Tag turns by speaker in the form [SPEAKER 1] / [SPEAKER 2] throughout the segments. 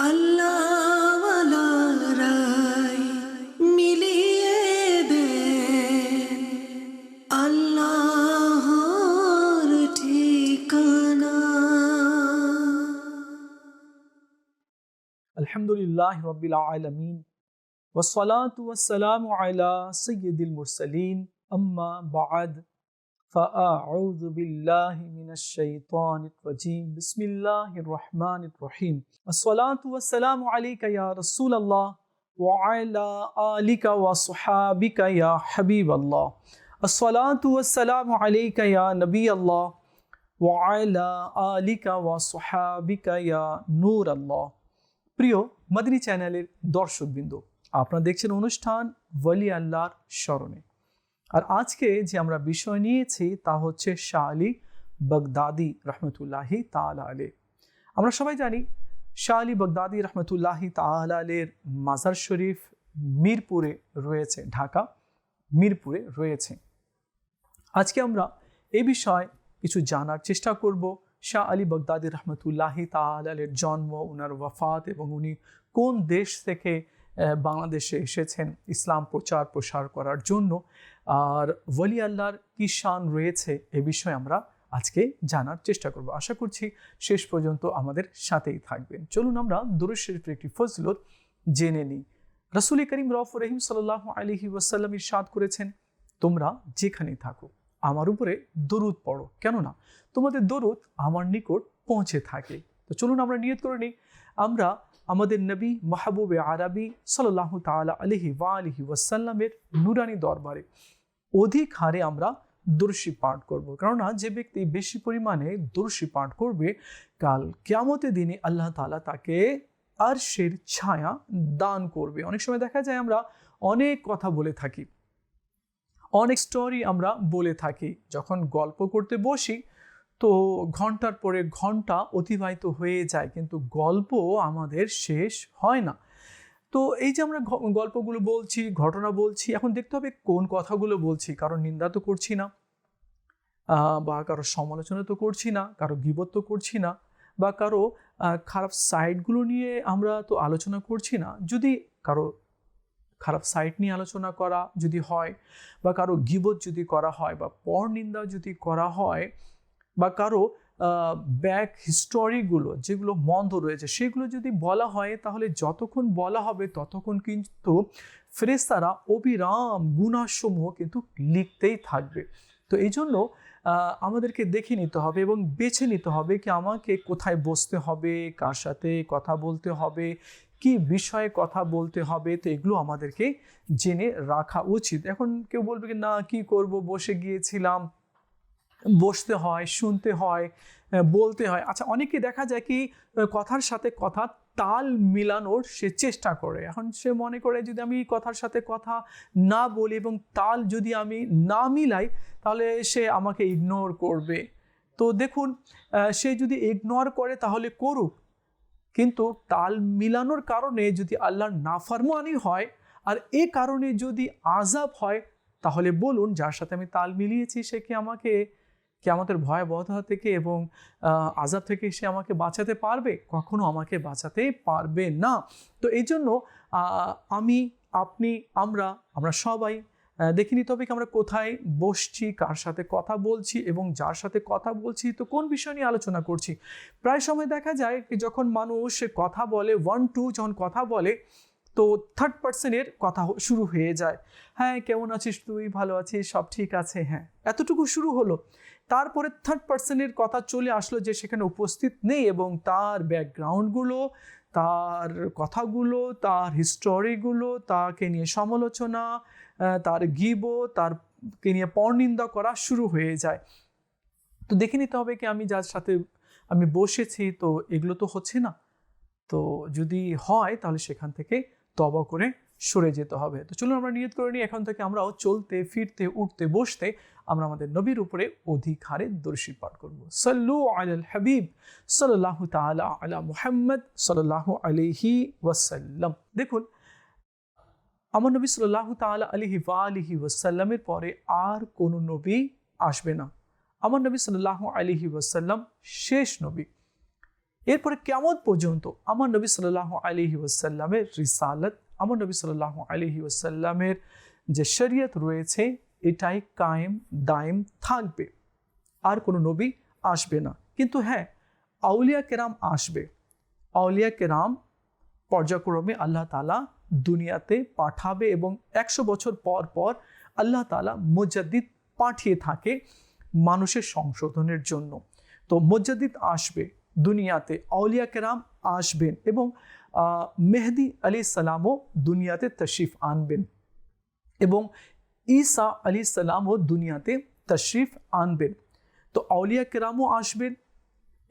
[SPEAKER 1] আল্লাহওয়ালারাই মিলিয়ে দেন আল্লাহর ঠিকানা।
[SPEAKER 2] আলহামদুলিল্লাহি রাব্বিল আলামিন ওয়াসসালাতু ওয়াসসালামু আলা সাইয়্যিদিল মুরসালিন আম্মা বা'দ ফাআউযু বিল্লাহি মিনাশ শাইতানির রাজীম বিসমিল্লাহির রহমানির রহিম আসসালাতু ওয়াসসালামু আলাইকা ইয়া রাসূলাল্লাহ ওয়া আলা আলিকা ওয়া সাহাবিকা ইয়া হাবিবাল্লাহ আসসালাতু ওয়াসসালামু আলাইকা ইয়া নবিয়াল্লাহ ওয়া আলা আলিকা ওয়া সাহাবিকা ইয়া নূরাল্লাহ। প্রিয় মাদানী চ্যানেলের দর্শকবৃন্দ, আপনারা দেখছেন অনুষ্ঠান ওয়ালি আল্লাহর স্মরণে। আর আজকে যে আমরা বিষয় নিয়েছি তা হচ্ছে শাহ আলী বাগদাদি রহমতুল্লাহি তাআলা আলাইহ। আমরা সবাই জানি শাহ আলী বাগদাদি রহমতুল্লাহি তাআলা আলাইহির মাজার শরীফ মিরপুরে রয়েছে, ঢাকা মিরপুরে রয়েছে। আজকে আমরা এই বিষয়ে কিছু জানার চেষ্টা করব। শাহ আলী বাগদাদি রহমতুল্লাহি তাআলা আলাইহির জন্ম, ওনার ওয়াফাত এবং উনি কোন দেশ থেকে বাংলাদেশে এসেছেন ইসলাম প্রসার করার জন্য, আর ওয়ালি আল্লাহর কি শান রয়েছে এ বিষয়ে আমরা আজকে জানার চেষ্টা করব। আশা করছি শেষ পর্যন্ত আমাদের সাথেই থাকবেন। চলুন আমরা দুরূদ শরীফের একটি ফজিলত জেনে নিই। রাসূল করিম রাউফুর রহিম সাল্লাল্লাহু আলাইহি ওয়াসাল্লাম ইরশাদ করেছেন, তোমরা যেখানেই থাকো আমার উপরে দরুদ পড়ো, কেননা তোমাদের দরুদ আমার নিকট পৌঁছে থাকে। তো চলুন আমরা নিয়ত করে নিই, আমরা আমাদের নবী মাহবুবে আরবি সাল্লাল্লাহু তাআলা আলাইহি ওয়া আলিহি ওয়াসাল্লামের নুরানি দরবারে অধিক হারে আমরা দরুদ শরীফ পাঠ করব। কেননা যে ব্যক্তি বেশি পরিমাণে দরুদ শরীফ পাঠ করবে, কাল কিয়ামতের দিনে আল্লাহ তাআলা তাকে আরশের ছায়া দান করবে। অনেক সময় দেখা যায় আমরা অনেক কথা বলে থাকি, অনেক স্টোরি আমরা বলে থাকি, যখন গল্প করতে বসি তো ঘন্টার পরে ঘন্টা অতিবাহিত হয়ে যায়, কিন্তু গল্প আমাদের শেষ হয় না। তো এই যে আমরা গল্পগুলো বলছি, ঘটনা বলছি, এখন দেখতে হবে কোন কথাগুলো বলছি। কারো নিন্দা তো করছি না, বা কারো সমালোচনা তো করছি না, কারো গীবত তো করছি না, বা কারো খারাপ সাইডগুলো নিয়ে আমরা তো আলোচনা করছি না। যদি কারো খারাপ সাইড নিয়ে আলোচনা করা যদি হয়, বা কারো গীবত যদি করা হয়, বা পরনিন্দা যদি করা হয়, বা কারো ব্যাক হিস্টোরিগুলো যেগুলো মন্দ রয়েছে সেগুলো যদি বলা হয়, তাহলে যতক্ষণ বলা হবে ততক্ষণ কিন্তু ফেরেশতারা অবিরাম গুনাহসমূহ কিন্তু লিখতেই থাকবে। তো এই জন্য আমাদেরকে দেখে নিতে হবে এবং বেছে নিতে হবে কি আমাকে কোথায় বসতে হবে, কার সাথে কথা বলতে হবে, কি বিষয়ে কথা বলতে হবে। তো এগুলো আমাদেরকে জেনে রাখা উচিত। এখন কেউ বলবে কি না, কি করব, বসে গিয়েছিলাম, বসতে হয়, শুনতে হয়, বলতে হয়। আচ্ছা, অনেকে দেখা যায় কি কথার সাথে কথা তাল মিলানোর সে চেষ্টা করে। এখন সে মনে করে যদি আমি কথার সাথে কথা না বলি এবং তাল যদি আমি না মিলাই, তাহলে সে আমাকে ইগনোর করবে। তো দেখুন, সে যদি ইগনোর করে তাহলে করুক, কিন্তু তাল মিলানোর কারণে যদি আল্লাহর নাফরমানি হয় আর এ কারণে যদি আযাব হয়, তাহলে বলুন যার সাথে আমি তাল মিলিয়েছি সে কি আমাকে কিয়ামতের ভয়াবহতা থেকে এবং আযাব থেকে সে আমাকে বাঁচাতে পারবে? কখনো আমাকে বাঁচাতে পারবে না। তো এই জন্য আমি, আপনি, আমরা সবাই দেখে নিতে হবে কি আমরা কোথায় বসছি, কার সাথে কথা বলছি, এবং যার সাথে কথা বলছি তো কোন বিষয় নিয়ে আলোচনা করছি। প্রায় সময় দেখা যায় কি যখন মানুষ কথা বলে, 1-2 যখন কথা বলে, তো থার্ড পার্সনের কথা শুরু হয়ে যায়। হ্যাঁ, কেমন আছিস তুই, ভালো আছিস, সব ঠিক আছে, হ্যাঁ, এতটুকু শুরু হলো। তারপরে থার্ড পার্সনের কথা চলে আসলো যে সেখানে উপস্থিত নেই এবং তার ব্যাকগ্রাউন্ডগুলো, তার কথাগুলো, তার হিস্টোরিগুলো, তাকে নিয়ে সমালোচনা, তার গীবত, তারকে নিয়ে পরনিন্দা করা শুরু হয়ে যায়। তো দেখে নিতে হবে কি আমি যার সাথে আমি বসেছি তো এগুলো তো হচ্ছে না। তো যদি হয় তাহলে সেখান থেকে তওবা করে সরে যেতে হবে। তো চলুন আমরা নিয়ত করে নিই, এখন থেকে আমরাও চলতে ফিরতে উঠতে বসতে আমরা আমাদের নবীর উপরে অধিক হারে দরুদ শরীফ পাঠ করব। সাল্লু আলাল হাবিব সাল্লাল্লাহু তাআলা আলা মুহাম্মদ সাল্লাল্লাহু আলাইহি ওয়াসাল্লাম। দেখুন, আমার নবী সাল্লাল্লাহু তাআলা আলাইহি ওয়া আলিহি ওয়াসাল্লামের পরে আর কোনো নবী আসবে না। আমার নবী সাল্লাল্লাহু আলাইহি ওয়াসাল্লাম শেষ নবী। এরপরে কিয়ামত পর্যন্ত আমার নবী সাল্লাল্লাহু আলাইহি ওয়াসাল্লামের রিসালাত, আমার নবী সাল্লাল্লাহু আলাইহি ওয়াসাল্লামের যে শরীয়ত রয়েছে এটাই কায়েম দায়েম থাকবে, আর কোনো নবী আসবে না। কিন্তু হ্যাঁ, আউলিয়া কেরাম আসবে। আউলিয়া কেরাম পর্যায়ক্রমে আল্লাহ তাআলা দুনিয়াতে পাঠাবে এবং 100 বছর পর পর আল্লাহ তাআলা মুজাদ্দিদ পাঠিয়ে থাকে মানুষের সংশোধনের জন্য। তো মুজাদ্দিদ আসবে দুনিয়াতে, আউলিয়া কেরাম আসবেন এবং মেহদি আলাইহিস সালামও দুনিয়াতে তশরিফ আনবেন এবং ঈসা আলাইহিস সালামও দুনিয়াতে তশরিফ আনবেন। তো আউলিয়া কেরামও আসবেন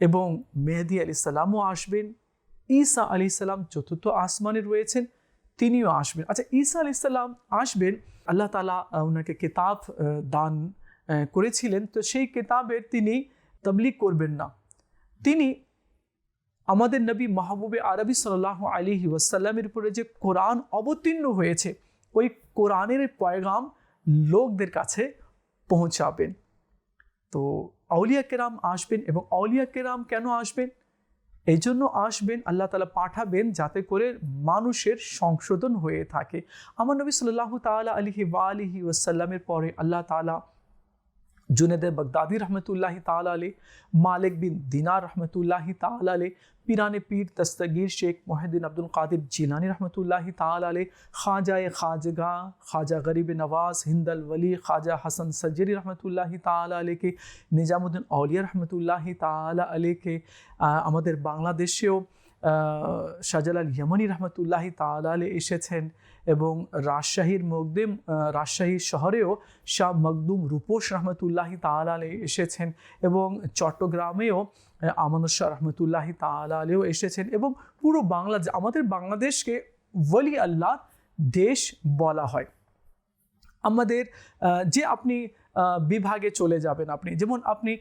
[SPEAKER 2] এবং মেহদি আলাইহিস সালামও আসবেন। ঈসা আলাইহিস সালাম চতুর্থ আসমানে রয়েছেন, তিনিও আসবেন। আচ্ছা, ঈসা আলাইহিস সালাম আসবেন, আল্লাহ তাআলা ওনাকে কিতাব দান করেছিলেন, তো সেই কিতাবের তিনি তাবলীগ করবেন না। তিনি আমাদের নবী মাহবুবে আরবি সাল্লাল্লাহু আলাইহি ওয়াসাল্লামের উপরে যে কোরআন অবতীর্ণ হয়েছে ওই কোরআনের পয়গাম লোকদের কাছে পৌঁছাবেন। তো আউলিয়া কেরাম আসবেন এবং আউলিয়া কেরাম কেন আসবেন? এই জন্য আসবেন, আল্লাহ তাআলা পাঠাবেন যাতে করে মানুষের সংশোধন হয়ে থাকে। আমার নবী সাল্লাল্লাহু তাআলা আলাইহি ওয়া আলিহি ওয়াসাল্লামের পরে আল্লাহ তাআলা जुनेद बगदादी रहमतुल्लाहि ताला अलैह, मालिक बिन दिनार रहमतुल्लाहि ताला अलैह, पीराने पीर दस्तगीर शेख मोहिद्दीन अब्दुल कादिर जिलानी रहमतुल्लाहि ताला अलैह, ख्वाजा खाजगा ख्वाजा गरीब नवाज हिंदल वली ख्वाजा हसन सजरी रहमतुल्लाहि ताला अलैह के, निजामुद्दीन औलिया रहमतुल्लाहि ताला अलैह के, আমাদের বাংলাদেশেও শাহজালাল ইয়ামানি রহমতুল্লাহি তাআলা আলাইহি এসেছেন এবং রাজশাহীর মকদুম রাজশাহী শহরেও শাহ মকদুম রূপোশ রহমতুল্লাহি তাআলা আলাইহি এসেছেন এবং চট্টগ্রামেও আমানুর শাহ রহমতুল্লাহি তাআলা আলাইহি এসেছেন এবং পুরো বাংলাদেশ, আমাদের বাংলাদেশকে ওলি আল্লাহ দেশ বলা হয়। আমাদের যে আপনি বিভাগে চলে যাবেন, আপনি যেমন আপনি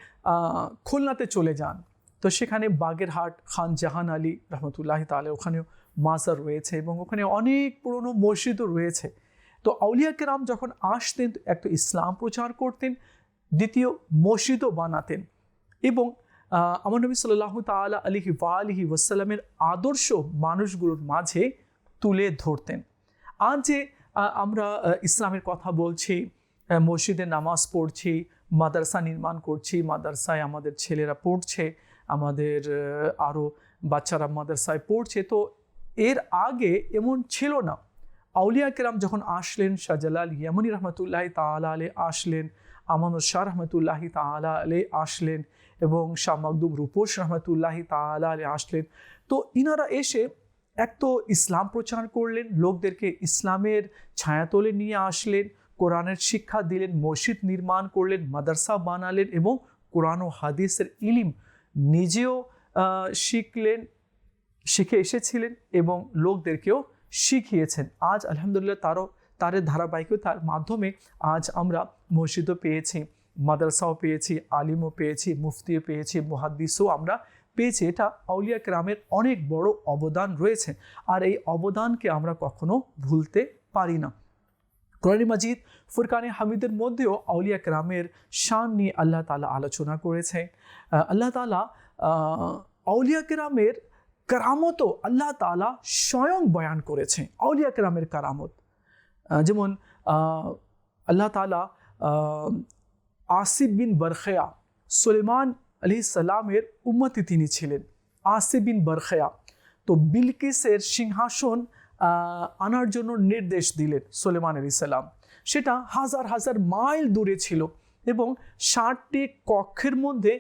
[SPEAKER 2] খুলনাতে চলে যান, তো সেখানে বাগেরহাট খান জাহান আলী রহমতুল্লাহি তাআলা ওখানেও মাজার রয়েছে এবং ওখানে অনেক পুরনো মসজিদও রয়েছে। তো আউলিয়া কেরাম যখন আসতেন এক তো ইসলাম প্রচার করতেন, দ্বিতীয় মসজিদও বানাতেন এবং আমার নবী সাল্লাল্লাহু তাআলা আলাইহি ওয়া আলিহি ওয়াসাল্লামের আদর্শ মানুষগুলোর মাঝে তুলে ধরতেন। আজ যে আমরা ইসলামের কথা বলছি, মসজিদে নামাজ পড়ছি, মাদ্রাসা নির্মাণ করছি, মাদ্রাসায় আমাদের ছেলেরা পড়ছে, আমাদের আরও বাচ্চারা মাদ্রাসায় পড়ছে, তো এর আগে এমন ছিল না। আউলিয়া কেরাম যখন আসলেন, শাহজালাল ইয়ামানি রহমতুল্লাহি তাআলা আলাইহি আসলেন, আমানুর শাহ রহমতুল্লাহি তাআলা আলাইহি আসলেন এবং শাহ মকদুম রূপোশ রহমতুল্লাহি তাআলা আলাইহি আসলেন। তো ইনারা এসে এক তো ইসলাম প্রচার করলেন, লোকদেরকে ইসলামের ছায়াতলে নিয়ে আসলেন, কোরআনের শিক্ষা দিলেন, মসজিদ নির্মাণ করলেন, মাদ্রাসা বানালেন এবং কোরআন ও হাদিসের ইলম নিজেও শিখলেন, শিখে এসেছিলেন এবং লোকদেরকেও শিখিয়েছেন। আজ আলহামদুলিল্লাহ তার ধারাবাহিকতার মাধ্যমে আজ আমরা মসজিদও পেয়েছি, মাদ্রাসাও পেয়েছি, আলিমও পেয়েছি, মুফতিও পেয়েছি, মুহাদ্দিসও আমরা পেয়েছি। এটা আউলিয়া কেরামের অনেক বড় অবদান রয়েছে আর এই অবদানকে আমরা কখনো ভুলতে পারি না। কোরআন মাজিদ ফুরকানে হামিদের মধ্যেও আউলিয়া কেরামের শান নিয়ে আল্লাহ তাআলা আলোচনা করেছে। আল্লাহ তাআলা আউলিয়া কেরামের কারামতও আল্লাহ তাআলা স্বয়ং বয়ান করেছে। আউলিয়া কেরামের কারামত যেমন আল্লাহ তাআলা আসিফ বিন বরখিয়া, সুলেমান আলাইহিস সালামের উম্মতি তিনি ছিলেন। আসিফ বিন বরখিয়া তো বিলকিসের সিংহাসন আনার জন্য নির্দেশ দিলেন সুলেমান আলাইহিস সালাম। সেটা হাজার হাজার মাইল দূরে ছিল এবং 60টি কক্ষের মধ্যে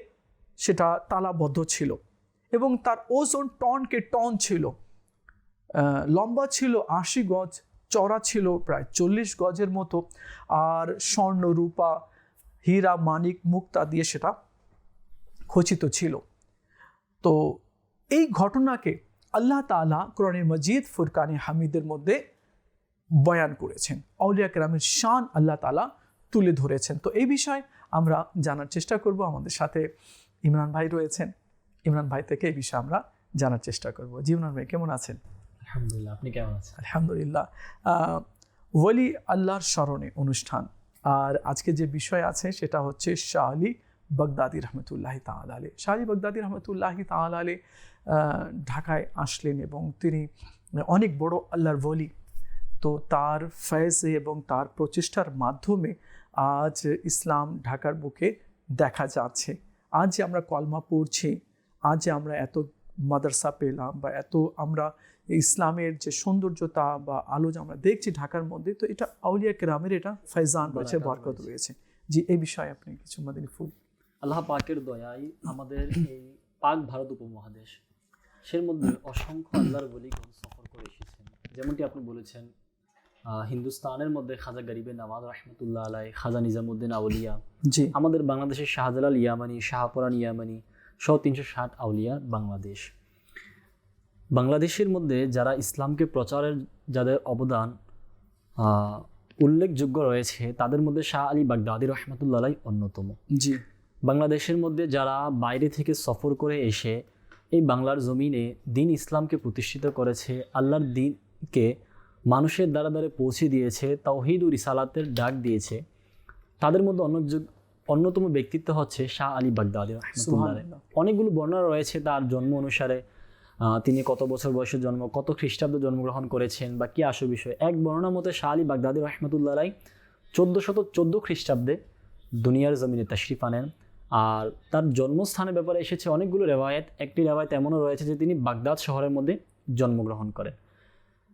[SPEAKER 2] সেটা তালাবদ্ধ ছিল এবং তার ওজন টনকে টন ছিল। লম্বা ছিল 80 গজ, চওড়া ছিল প্রায় 40 গজের মতো, আর স্বর্ণ রূপা হীরা মানিক মুক্তা দিয়ে সেটা খচিত ছিল। তো এই ঘটনাকে আল্লাহ তাআলা কোরআনে মজিদ ফুরকানে হামিদের মধ্যে বয়ান করেছেন, আউলিয়া কেরামের শান আল্লাহ তাআলা তুলে ধরেছেন। তো এই বিষয়ে আমরা জানার চেষ্টা করব। আমাদের সাথে ইমরান ভাই রয়েছেন, ইমরান ভাই থেকে এই বিষয়ে আমরা জানার চেষ্টা করব। জি ইমরান ভাই, কেমন আছেন?
[SPEAKER 3] আলহামদুলিল্লাহ, আপনি কেমন আছেন?
[SPEAKER 2] আলহামদুলিল্লাহ। ওলি আল্লাহর স্মরণে অনুষ্ঠান, আর আজকে যে বিষয় আছে সেটা হচ্ছে শাহ আলী বাগদাদি রহমতুল্লাহি তাআলা আলাইহি। শাহ আলী বাগদাদি রহমতুল্লাহি তাআলা আলাইহি ঢাকায় আসলেন এবং তিনি অনেক বড় আল্লাহর ওলি। তো তার ফয়েজে এবং তার প্রচেষ্টার মাধ্যমে আজ ইসলাম ঢাকার বুকে দেখা যাচ্ছে। আজ যে আমরা কলমা পড়ছি, আজ যে আমরা এত মাদ্রাসা পেলাম বা এত আমরা ইসলামের যে সৌন্দর্যতা বা আলো যে আমরা দেখছি ঢাকার মধ্যে, তো এটা আউলিয়া কেরামের এটা ফয়জান রয়েছে, বরকত রয়েছে। জি, এই বিষয়ে আপনি কিছু মাদানী ফুল।
[SPEAKER 3] আল্লাহ পাকের দয়ায় আমাদের এই পাক ভারত উপমহাদেশ সের মধ্যে অসংখ্য আল্লাহর ওলিগণ সফর করে এসেছেন। যেমনটি আপনি বলেছেন, হিন্দুস্তানের মধ্যে খাজা গরিবে নওয়াজ রহমতুল্লাহ আলাই, খাজা নিজামুদ্দিন আউলিয়া,
[SPEAKER 2] জি,
[SPEAKER 3] আমাদের বাংলাদেশের শাহজালাল ইয়ামানি, শাহপুরান ইয়ামানি সহ 360 আউলিয়া বাংলাদেশ। বাংলাদেশের মধ্যে যারা ইসলামকে প্রচারের যাদের অবদান উল্লেখযোগ্য রয়েছে, তাদের মধ্যে শাহ আলী বাগদাদি রহমতুল্লাহ আলাই অন্যতম।
[SPEAKER 2] জি,
[SPEAKER 3] বাংলাদেশের মধ্যে যারা বাইরে থেকে সফর করে এসে এই বাংলার জমিনে দিন ইসলামকে প্রতিষ্ঠিত করেছে, আল্লাহর দিনকে মানুষের দ্বারা দ্বারে পৌঁছে দিয়েছে, তাওহীদ ও রিসালাতের ডাক দিয়েছে, তাদের মধ্যে অন্যতম ব্যক্তিত্ব হচ্ছে শাহ আলী বাগদাদি রহমতুল্লাহ আলাইহি। অনেকগুলো বর্ণনা রয়েছে তার জন্ম অনুসারে, তিনি কত বছর বয়সে জন্ম, কত খ্রিস্টাব্দে জন্মগ্রহণ করেছেন বা কী আসল বিষয়। এক বর্ণনা মতে শাহ আলী বাগদাদি রহমতুল্লাহ আলাইহি 1414 খ্রিস্টাব্দে দুনিয়ার জমিনে তাশরিফ আনেন। আর তার জন্মস্থানের ব্যাপারে এসেছে অনেকগুলো রেওয়ায়েত। একটি রেওয়ায়েত এমনও রয়েছে যে তিনি বাগদাদ শহরের মধ্যে জন্মগ্রহণ করেন।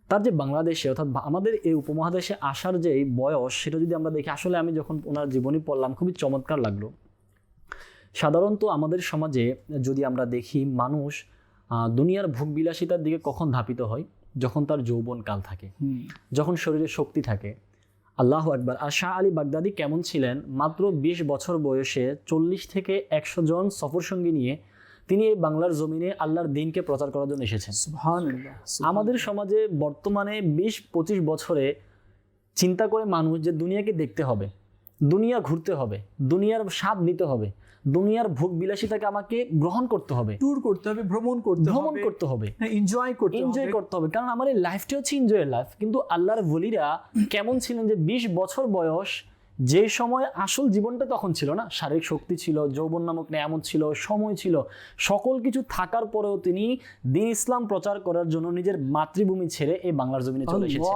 [SPEAKER 3] তার যে বাংলাদেশে অর্থাৎ আমাদের এই উপমহাদেশে আসার যে এই বয়স, সেটা যদি আমরা দেখি, আসলে আমি যখন ওনার জীবনী পড়লাম খুবই চমৎকার লাগলো। সাধারণত আমাদের সমাজে যদি আমরা দেখি, মানুষ দুনিয়ার ভোগবিলাসিতার দিকে কখন ধাপিত হয়? যখন তার যৌবনকাল থাকে, যখন শরীরে শক্তি থাকে। আল্লাহু আকবার। আর শাহ আলী বাগদাদি কেমন ছিলেন? মাত্র 20 বছর বয়সে 40 থেকে 100 জন সফরসঙ্গী নিয়ে তিনি এই বাংলার জমিনে আল্লাহর দ্বীনকে প্রচার করার জন্য এসেছেন।
[SPEAKER 2] সুবহানাল্লাহ।
[SPEAKER 3] আমাদের সমাজে বর্তমানে 20-25 বছরে চিন্তা করে মানুষ যে দুনিয়াকে দেখতে হবে, দুনিয়া ঘুরতে হবে, দুনিয়ার স্বাদ নিতে হবে, দুনিয়ার ভোগ বিলাসিতাকে আমাকে গ্রহণ করতে হবে,
[SPEAKER 2] ট্যুর করতে হবে, ভ্রমণ করতে হবে, এনজয় করতে হবে,
[SPEAKER 3] কারণ আমার এই লাইফটা হচ্ছে এনজয়ের লাইফ। কিন্তু আল্লাহর ওলিরা কেমন ছিলেন যে 20 বছর বয়স, যে সময় আসল জীবনটা তখন ছিল না, শারীরিক শক্তি ছিল, যৌবন নামক নেয়ামত ছিল, সময় ছিল, সকল কিছু থাকার পরেও তিনি দ্বীন ইসলাম প্রচার করার জন্য নিজের মাতৃভূমি ছেড়ে এই বাংলার জমিনে চলে এসেছেন।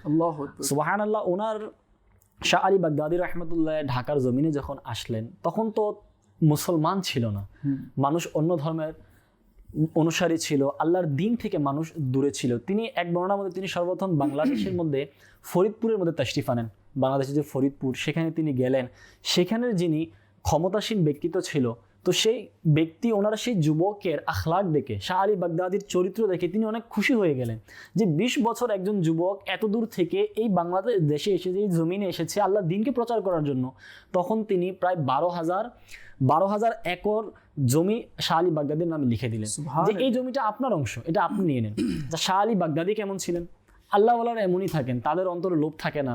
[SPEAKER 2] আল্লাহু আকবার।
[SPEAKER 3] সুবহানাল্লাহ। ওনার শাহ আলী বাগদাদি রহমতুল্লাহ ঢাকার জমিনে যখন আসলেন, তখন তো মুসলমান ছিল না, মানুষ অন্য ধর্মের অনুসারী ছিল, আল্লাহর দ্বীন থেকে মানুষ দূরে ছিল। তিনি এক বর্ণনার মধ্যে তিনি সর্বপ্রথম বাংলাদেশের মধ্যে ফরিদপুরের মধ্যে তাশরিফ আনেন। বাংলাদেশের যে ফরিদপুর, সেখানে তিনি গেলেন। সেখানের যিনি ক্ষমতাসীন ব্যক্তিত্ব ছিল, তো সেই ব্যক্তি, ওনারা সেই যুবকের আখলাক দেখে, শাহ আলী বাগদাদির চরিত্র দেখে তিনি অনেক খুশি হয়ে গেলেন যে 20 বছর একজন যুবক এত দূর থেকে এই বাংলাদেশ দেশে এসেছে, এই জমিনে এসেছে আল্লাহর দ্বীনকে প্রচার করার জন্য। তখন তিনি প্রায় 12,000 একর জমি শাহ আলী বাগদাদির নামে লিখে দিলেন যে এই জমিটা আপনার অংশ, এটা আপনি নিয়ে নেন। শাহ আলী বাগদাদি কেমন ছিলেন? আল্লাহওয়ালারা এমনই থাকেন, তাদের অন্তরে লোভ থাকে না,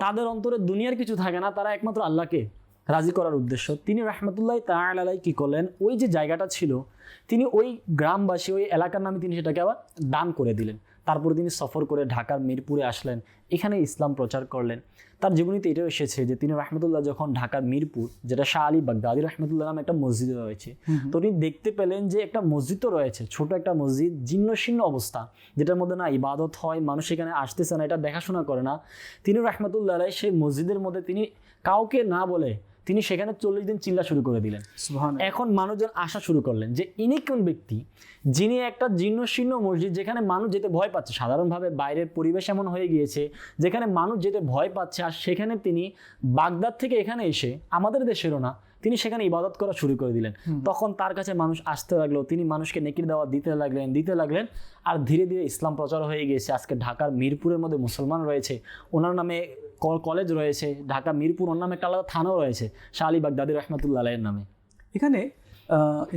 [SPEAKER 3] তাদের অন্তরে দুনিয়ার কিছু থাকে না, তারা একমাত্র আল্লাহকে রাজি করার উদ্দেশ্য। তিনি রহমতুল্লাহ তাআলা আলাইহি কি করলেন, ওই যে জায়গাটা ছিল তিনি ওই গ্রামবাসী, ওই এলাকার নামে তিনি সেটাকে আবার দান করে দিলেন। তারপরে তিনি সফর করে ঢাকার মিরপুরে আসলেন, এখানে ইসলাম প্রচার করলেন। তার জীবনীতে এটাও এসেছে যে তিনি রহমতুল্লাহ যখন ঢাকার মিরপুর, যেটা শাহ আলী বাগদাদি রহমতুল্লাহ নামে একটা মসজিদ রয়েছে, তো তিনি দেখতে পেলেন যে একটা মসজিদ তো রয়েছে, ছোট একটা মসজিদ, জীর্ণশীর্ণ অবস্থা, যেটার মধ্যে না ইবাদত হয়, মানুষ এখানে আসতেছে না, এটা দেখাশোনা করে না। তিনি রহমতুল্লাহ আলাইহি সেই মসজিদের মধ্যে তিনি কাউকে না বলে তিনি সেখানে 40 দিন চিল্লা শুরু করে দিলেন। এখন মানুষজন আসা শুরু করলেন যে ইনি কোন ব্যক্তি, যিনি একটা জীর্ণশীর্ণ মসজিদ, যেখানে মানুষ যেতে ভয় পাচ্ছে। সাধারণভাবে বাইরের পরিবেশ এমন হয়ে গিয়েছে যেখানে মানুষ যেতে ভয় পাচ্ছে, আর সেখানে তিনি বাগদাদ থেকে এখানে এসে, আমাদের দেশেরও না, তিনি সেখানে ইবাদত করা শুরু করে দিলেন। তখন তার কাছে মানুষ আসতে লাগলো, তিনি মানুষকে নেকির দাওয়াত দিতে লাগলেন, আর ধীরে ধীরে ইসলাম প্রচার হয়ে গিয়েছে। আজকে ঢাকার মিরপুরের মধ্যে মুসলমান রয়েছে, ওনার নামে কলেজ রয়েছে, ঢাকা মিরপুর, ওর নামে একটা আলাদা থানাও রয়েছে শাহ আলী বাগদাদি রহমতুল্লাহ আলাইহির নামে।
[SPEAKER 2] এখানে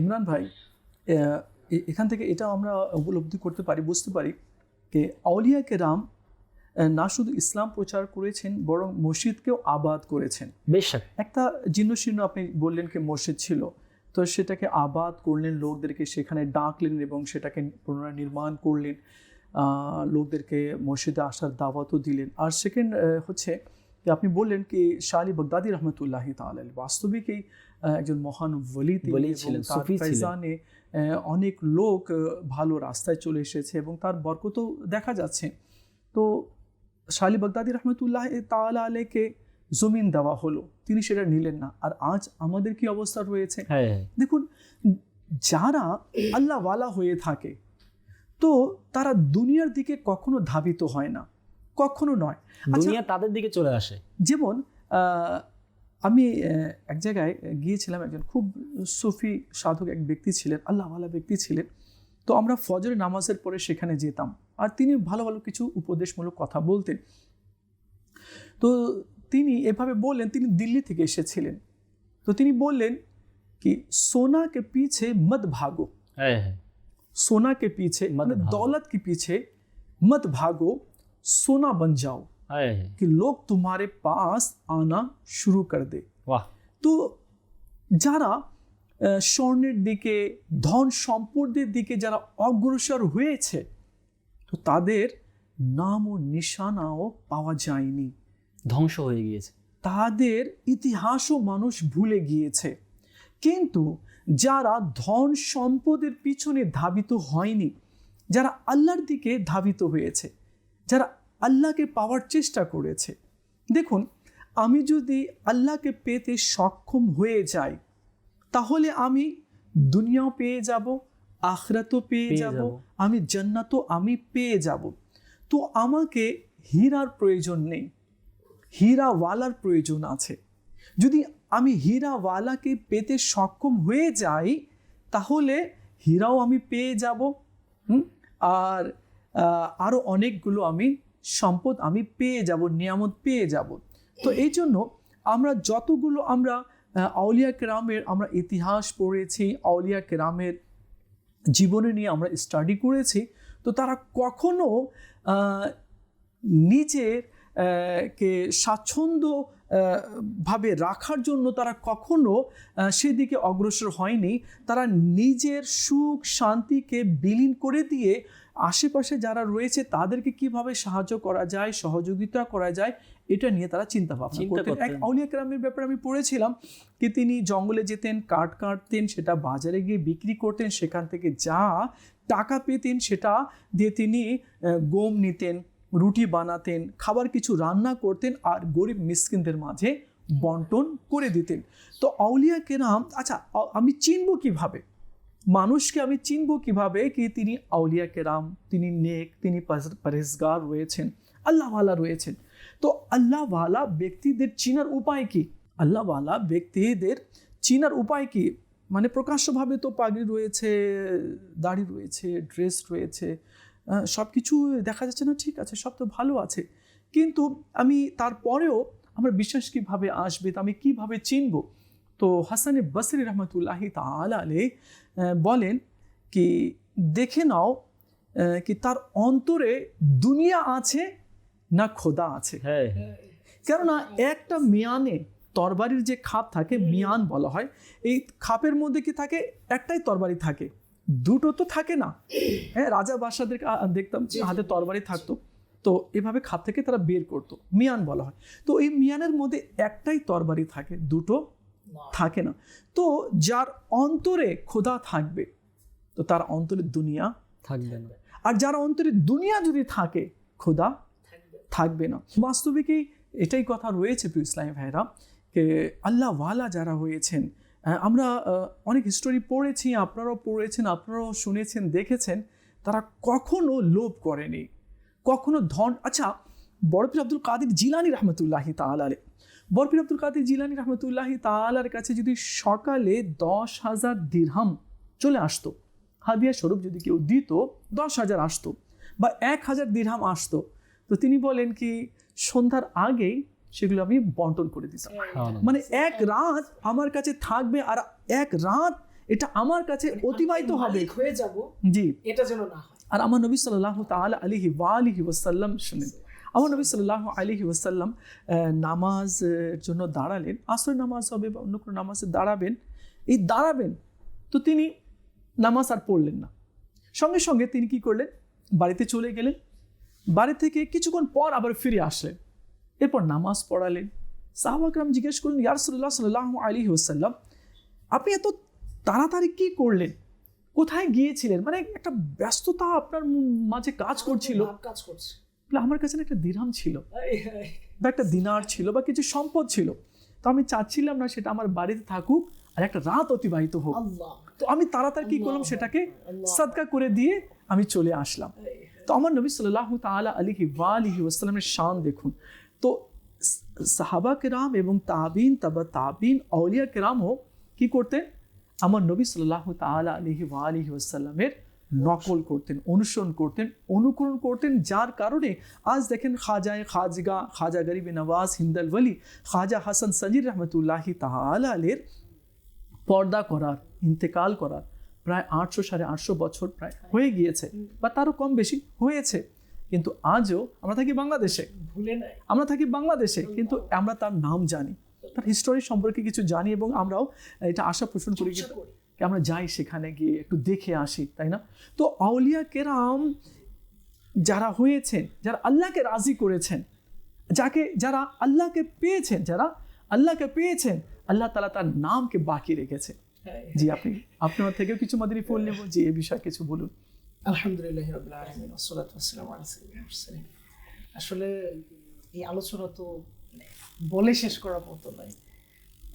[SPEAKER 2] ইমরান ভাই, এখান থেকে এটা আমরা উপলব্ধি করতে পারি, বুঝতে পারি যে আউলিয়া কেরাম না শুধু ইসলাম প্রচার করেছেন, বরং মসজিদকেও আবাদ করেছেন।
[SPEAKER 3] বেশ,
[SPEAKER 2] একটা জীর্ণশীর্ণ আপনি বললেন কি মসজিদ ছিল, তো সেটাকে আবাদ করলেন, লোকদেরকে সেখানে ডাকলেন এবং সেটাকে পুনরায় নির্মাণ করলেন, লোকদেরকে মসজিদে আসার দাওয়াতও দিলেন। আর সেকেন্ড হচ্ছে আপনি বললেন কি শাহ আলী বাগদাদি রহমতুল্লাহি তাআলা বাস্তবিক এই একজন মহান ওলি
[SPEAKER 3] ওলি
[SPEAKER 2] এবং
[SPEAKER 3] ছিলেন,
[SPEAKER 2] তার
[SPEAKER 3] সুফি ছিলেন।
[SPEAKER 2] ফয়জানে অনেক লোক ভালো রাস্তায় চলে এসেছে এবং তার বরকতও দেখা যাচ্ছে। তো শাহ আলী বাগদাদী রহমতুল্লাহ তাআলা আলাইকে জমিন দেওয়া হলো, তিনি সেটা নিলেন না। আর আজ আমাদের কি অবস্থা রয়েছে
[SPEAKER 3] হ্যাঁ,
[SPEAKER 2] দেখুন, যারা আল্লাহওয়ালা হয়ে থাকে তো তারা দুনিয়ার দিকে কখনো ধাবিত হয় না, কখনো নয়। আচ্ছা,
[SPEAKER 3] দুনিয়া তাদের দিকে চলে আসে।
[SPEAKER 2] যেমন আমি এক জায়গায় গিয়েছিলাম, একজন খুব সুফি সাধক এক ব্যক্তি ছিলেন, আল্লাহওয়ালা ব্যক্তি ছিলেন। তো আমরা ফজরের নামাজের পরে সেখানে যেতাম, আর তিনি ভালো ভালো কিছু উপদেশমূলক কথা বলতেন। তো তিনি এভাবে বললেন, তিনি দিল্লি থেকে এসেছিলেন। তো তিনি বললেন कि सोना के पीछे मत भागो,
[SPEAKER 3] হ্যাঁ হ্যাঁ,
[SPEAKER 2] सोना के पीछे
[SPEAKER 3] मत भागो।
[SPEAKER 2] दौलत के पीछे मत भागो, सोना बन जाओ
[SPEAKER 3] হ্যাঁ হ্যাঁ,
[SPEAKER 2] कि लोग तुम्हारे पास आना शुरू कर दे।
[SPEAKER 3] বাহ,
[SPEAKER 2] তো যারা স্বর্ণের দিকে, ধন সম্পদের দিকে যারা অগ্রসর হয়েছে, তো তাদের নাম ও নিশানাও পাওয়া যায়নি,
[SPEAKER 3] ধ্বংস হয়ে গিয়েছে।
[SPEAKER 2] তাদের ইতিহাসও মানুষ ভুলে গিয়েছে। কিন্তু যারা ধন সম্পদের পিছনে ধাবিত হয়নি, যারা আল্লাহর দিকে ধাবিত হয়েছে, যারা আল্লাহকে পাওয়ার চেষ্টা করেছে, দেখুন, আমি যদি আল্লাহকে পেতে সক্ষম হয়ে যাই তাহলে আমি দুনিয়াও পেয়ে যাব, আখিরাতও পেয়ে যাব, আমি জান্নাতও আমি পেয়ে যাব। তো আমাকে হীরার প্রয়োজন নেই, হীরাওয়ালার প্রয়োজন আছে। যদি আমি হীরাওয়ালাকে পেতে সক্ষম হয়ে যাই তাহলে হীরাও আমি পেয়ে যাব, আর আরও অনেকগুলো আমি সম্পদ আমি পেয়ে যাব, নিয়ামত পেয়ে যাব। তো এই জন্য আমরা যতগুলো আমরা আউলিয়া কেরামের আমরা ইতিহাস পড়েছি, আউলিয়া কেরামের জীবনে নিয়ে আমরা স্টাডি করেছি, তো তারা কখনো নিজের কে স্বাচ্ছন্দ্য ভাবে রাখার জন্য তারা কখনো সেদিকে অগ্রসর হয়নি। তারা নিজের সুখ শান্তিকে বিলীন করে দিয়ে আশেপাশে যারা রয়েছে তাদেরকে কিভাবে সাহায্য করা যায়, সহযোগিতা করা যায়, এটা নিয়ে তারা চিন্তা ভাবনা করতেন। এক আউলিয়া কেরামের ব্যাপারে আমি পড়েছিলাম কি তিনি জঙ্গলে যেতেন, কাঠ কাটতেন, সেটা বাজারে গিয়ে বিক্রি করতেন, সেখান থেকে যা টাকা পেতেন সেটা দিয়ে তিনি গম নিতেন, রুটি বানাতেন, খাবার কিছু রান্না করতেন আর গরিব মিসকিনদের মাঝে বন্টন করে দিতেন। তো আউলিয়া কেরাম, আচ্ছা আমি চিনব কিভাবে মানুষকে, আমি চিনব কিভাবে কি তিনি আউলিয়া কেরাম, তিনি নেক, তিনি পরহেজগার রয়েছেন, আল্লাহওয়ালা রয়েছেন? তো আল্লাহওয়ালা ব্যক্তিদের চিনার উপায় কি? আল্লাহওয়ালা ব্যক্তিদের চিনার উপায় কি? মানে প্রকাশ্যভাবে তো পাগড়ি রয়েছে, দাড়ি রয়েছে, ড্রেস রয়েছে, সব কিছু দেখা যাচ্ছে না, ঠিক আছে, সব তো ভালো আছে, কিন্তু আমি তারপরেও আমার বিশ্বাস কিভাবে আসবে, আমি কিভাবে চিনব? তো হাসান বসরি রহমতুল্লাহি তাআলা আলাইহি বলেন কি দেখে নাও কি তার অন্তরে দুনিয়া আছে না খোদা আছে। কেননা একটা মিয়ানে তরবারির যে খাপ থাকে, মিয়ান বলা হয়, এই খাপের মধ্যে কি থাকে? একটাই তরবারি থাকে, দুটো তো থাকে না। হ্যাঁ, রাজা বাদশাদের দেখতাম হাতে তরবারি থাকতো, তো এভাবে খাপ থেকে তারা বের করতো, মিয়ান বলা হয়। তো এই মিয়ানের মধ্যে একটাই তরবারি থাকে, দুটো থাকে না। তো যার অন্তরে খোদা থাকবে তো তার অন্তরে দুনিয়া
[SPEAKER 3] থাকবে না,
[SPEAKER 2] আর যার অন্তরে দুনিয়া যদি থাকে খোদা থাকবে না। বাস্তবিকই এটাই কথা রয়েছে প্রিয় ইসলামী ভাইরা, যে আল্লাহওয়ালা যারা হয়েছেন, আমরা অনেক হিস্টোরি পড়েছি, আপনারাও পড়েছেন, আপনারাও শুনেছেন, দেখেছেন, তারা কখনো লোভ করেনি, কখনো ধন। আচ্ছা, বড় পীর আব্দুল কাদের জিলানী রহমতুল্লাহি তাআলা আলাইহি, বড় পীর আব্দুল কাদের জিলানী রহমতুল্লাহি তাআলার কাছে যদি সকালে 10,000 দিরহাম চলে আসতো, হাদিয়া স্বরূপ যদি কেউ দিত, 10,000 আসতো বা 1,000 দিরহাম আসতো, তো তিনি বলেন কি সন্ধ্যার আগেই সেগুলো আমি বন্টন করে দিতাম। মানে এক রাত আমার কাছে থাকবে আর এক রাত এটা আমার কাছে অতিবাহিত হবে,
[SPEAKER 1] হয়ে যাব,
[SPEAKER 2] জি,
[SPEAKER 1] এটা যেন না হয়।
[SPEAKER 2] আর আমার নবী সাল্লাল্লাহু তাআলা আলাইহি ওয়া আলিহি ওয়াসাল্লাম শুনেন, আমার নবী সাল্লাল্লাহু আলাইহি ওয়াসাল্লাম নামাজের জন্য দাঁড়ালেন, আসরের নামাজ হবে বা অন্য কোনো নামাজে দাঁড়াবেন, এই দাঁড়াবেন, তো তিনি নামাজ আর পড়লেন না, সঙ্গে সঙ্গে তিনি কি করলেন, বাড়িতে চলে গেলেন, বাড়ি থেকে কিছুক্ষণ পর আবার ফিরে আসলেন, এরপর নামাজ পড়ালেন। সাহাবা কেরাম জিজ্ঞেস করলেন, ইয়া রাসূলুল্লাহ সাল্লাল্লাহু আলাইহি ওয়াসাল্লাম, আপনি এত তাড়াতাড়ি কি করলেন, কোথায় গিয়েছিলেন, মানে একটা ব্যস্ততা আপনার মাঝে কাজ করছিল।
[SPEAKER 4] কাজ করছে।
[SPEAKER 2] বলে, আমার কাছে না একটা দিরহাম ছিল বা একটা দিনার ছিল বা কিছু সম্পদ ছিল, তো আমি চাচ্ছিলাম না সেটা আমার বাড়িতে থাকুক আর একটা রাত অতিবাহিত হোক। তো আমি তাড়াতাড়ি কি করলাম, সেটাকে সাদকা করে দিয়ে আমি চলে আসলাম। তো আমার নবী সাল্লাল্লাহু তাআলা আলাইহি ওয়া আলিহি ওয়াসাল্লামের শান দেখুন। তো সাহাবা কেরাম এবং তাবিন, তাবা তাবিন, আউলিয়া কেরামও কি করতেন, আমার নবী সাল্লাল্লাহু তাআলা আলাইহি ওয়া আলিহি ওয়াসাল্লামের নকল করতেন, অনুসরণ করতেন, অনুকরণ করতেন, যার কারণে আজ দেখেন খাজা গরিব নওয়াজ হিন্দাল ওয়ালি, খাজা হাসান সজির রহমতুল্লাহি তাআলা আলাইহির পর্দা করার, ইন্তেকাল করার প্রায় 800-850 বছর প্রায় হয়ে গিয়েছে বা তারও কম বেশি হয়েছে, কিন্তু আজও আমরা থাকি বাংলাদেশে, আমরা থাকি বাংলাদেশে, কিন্তু আমরা তার নাম জানি, তার হিস্টোরি সম্পর্কে কিছু জানি, এবং আমরাও এটা আশা পোষণ করি কি আমরা যাই সেখানে গিয়ে একটু দেখে আসি, তাই না? তো আউলিয়া কেরাম যারা হয়েছেন, যারা আল্লাহকে রাজি করেছেন, যারা আল্লাহকে পেয়েছেন, আল্লাহ তাআলা তার নামকে বাকি রেখেছে। জি, আপনার থেকেও কিছু মাদানী ফুল নেব, জি এই বিষয়ে কিছু বলুন।
[SPEAKER 4] আলহামদুলিল্লাহি রাব্বিল আলামিন ওয়াসসালাতু ওয়াসসালামু আলা সাইয়্যিদিল মুরসালিন। আসলে এই আলোচনা তো বলে শেষ করার মতো নয়,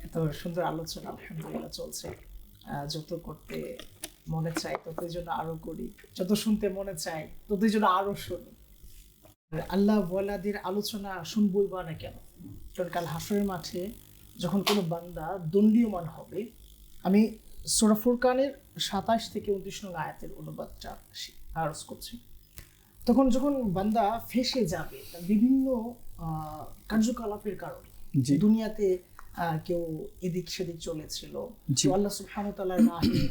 [SPEAKER 4] এত সুন্দর আলোচনা আলহামদুলিল্লাহ চলছে। যত করতে মনে চায় ততই জন্য আরো করি, যত শুনতে মনে চায় ততই জন্য আরো শুনি। আল্লাহ ওয়ালাদের আলোচনা শুনবই বা না কেন, কারণ কাল হাশরের মাঠে যখন কোনো বান্দা দণ্ডীয়মান হবে, আমি সূরা ফুরকানের 27 থেকে 29 নং আয়াতের অনুবাদটা আরজ করছি। তখন যখন বান্দা ফেঁসে যাবে তার বিভিন্ন কার্যকলাপের কারণে, দুনিয়াতে কেউ এদিক সেদিক চলেছিল, আল্লাহ সুবহানাহু ওয়া তাআলার রাহে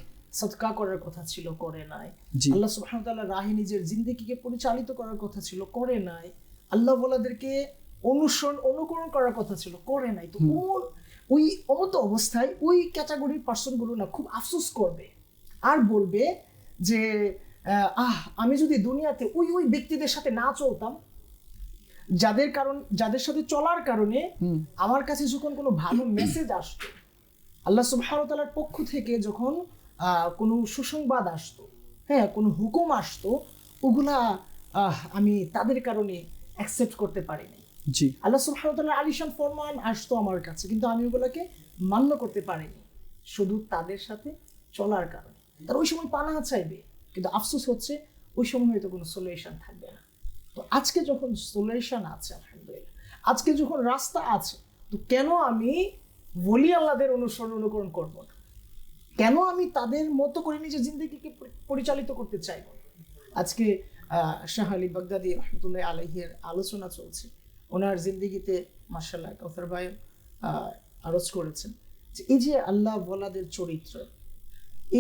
[SPEAKER 4] সদকা করার কথা ছিল, করে নাই। আল্লাহ সুবহানাহু ওয়া তাআলার রাহে নিজের জিন্দেগিকে পরিচালিত করার কথা ছিল, করে নাই। আল্লাহ ওয়ালাদেরকে অনুকরণ করার কথা ছিল, করে নাই। তো ওই অমত অবস্থায় ওই ক্যাটাগরির পার্সনগুলো না খুব আফসোস করবে আর বলবে যে আমি যদি দুনিয়াতে ওই ব্যক্তিদের সাথে না চলতাম, যাদের সাথে চলার কারণে আমার কাছে যখন কোনো ভালো মেসেজ আসতো, আল্লাহ সুবহানাহু ওয়া তাআলার পক্ষ থেকে যখন কোনো সুসংবাদ আসতো, হ্যাঁ, কোনো হুকুম আসতো, ওগুলা আমি তাদের কারণে অ্যাকসেপ্ট করতে পারিনি।
[SPEAKER 2] জি,
[SPEAKER 4] আল্লাহ সুবহানাহু ওয়া তাআলার আলিশান ফরমান আসতো আমার কাছে, কিন্তু আমি ওগুলোকে মান্য করতে পারিনি, শুধু তাদের সাথে চলার কারণে। তারা ওই সময় পানাহা চাইবে, কিন্তু আফসোস হচ্ছে ওই সময় হয়তো কোনো সলিউশন থাকবে না। তো আজকে যখন সলিউশন আছে আলহামদুলিল্লাহ, আজকে যখন রাস্তা আছে, তো কেন আমি ওলি আল্লাহদের অনুকরণ করব না? কেন আমি তাদের মতো করে নিজের জিন্দেগিকে পরিচালিত করতে চাইব? আজকে শাহ আলী বাগদাদী রহমতুল্লাহ আলাইহির আলোচনা চলছে, ওনার জিন্দেগিতে মাশাআল্লাহ কাউসার ভাই আরজ করেছেন যে এই যে আল্লাহ ওয়ালাদের চরিত্র,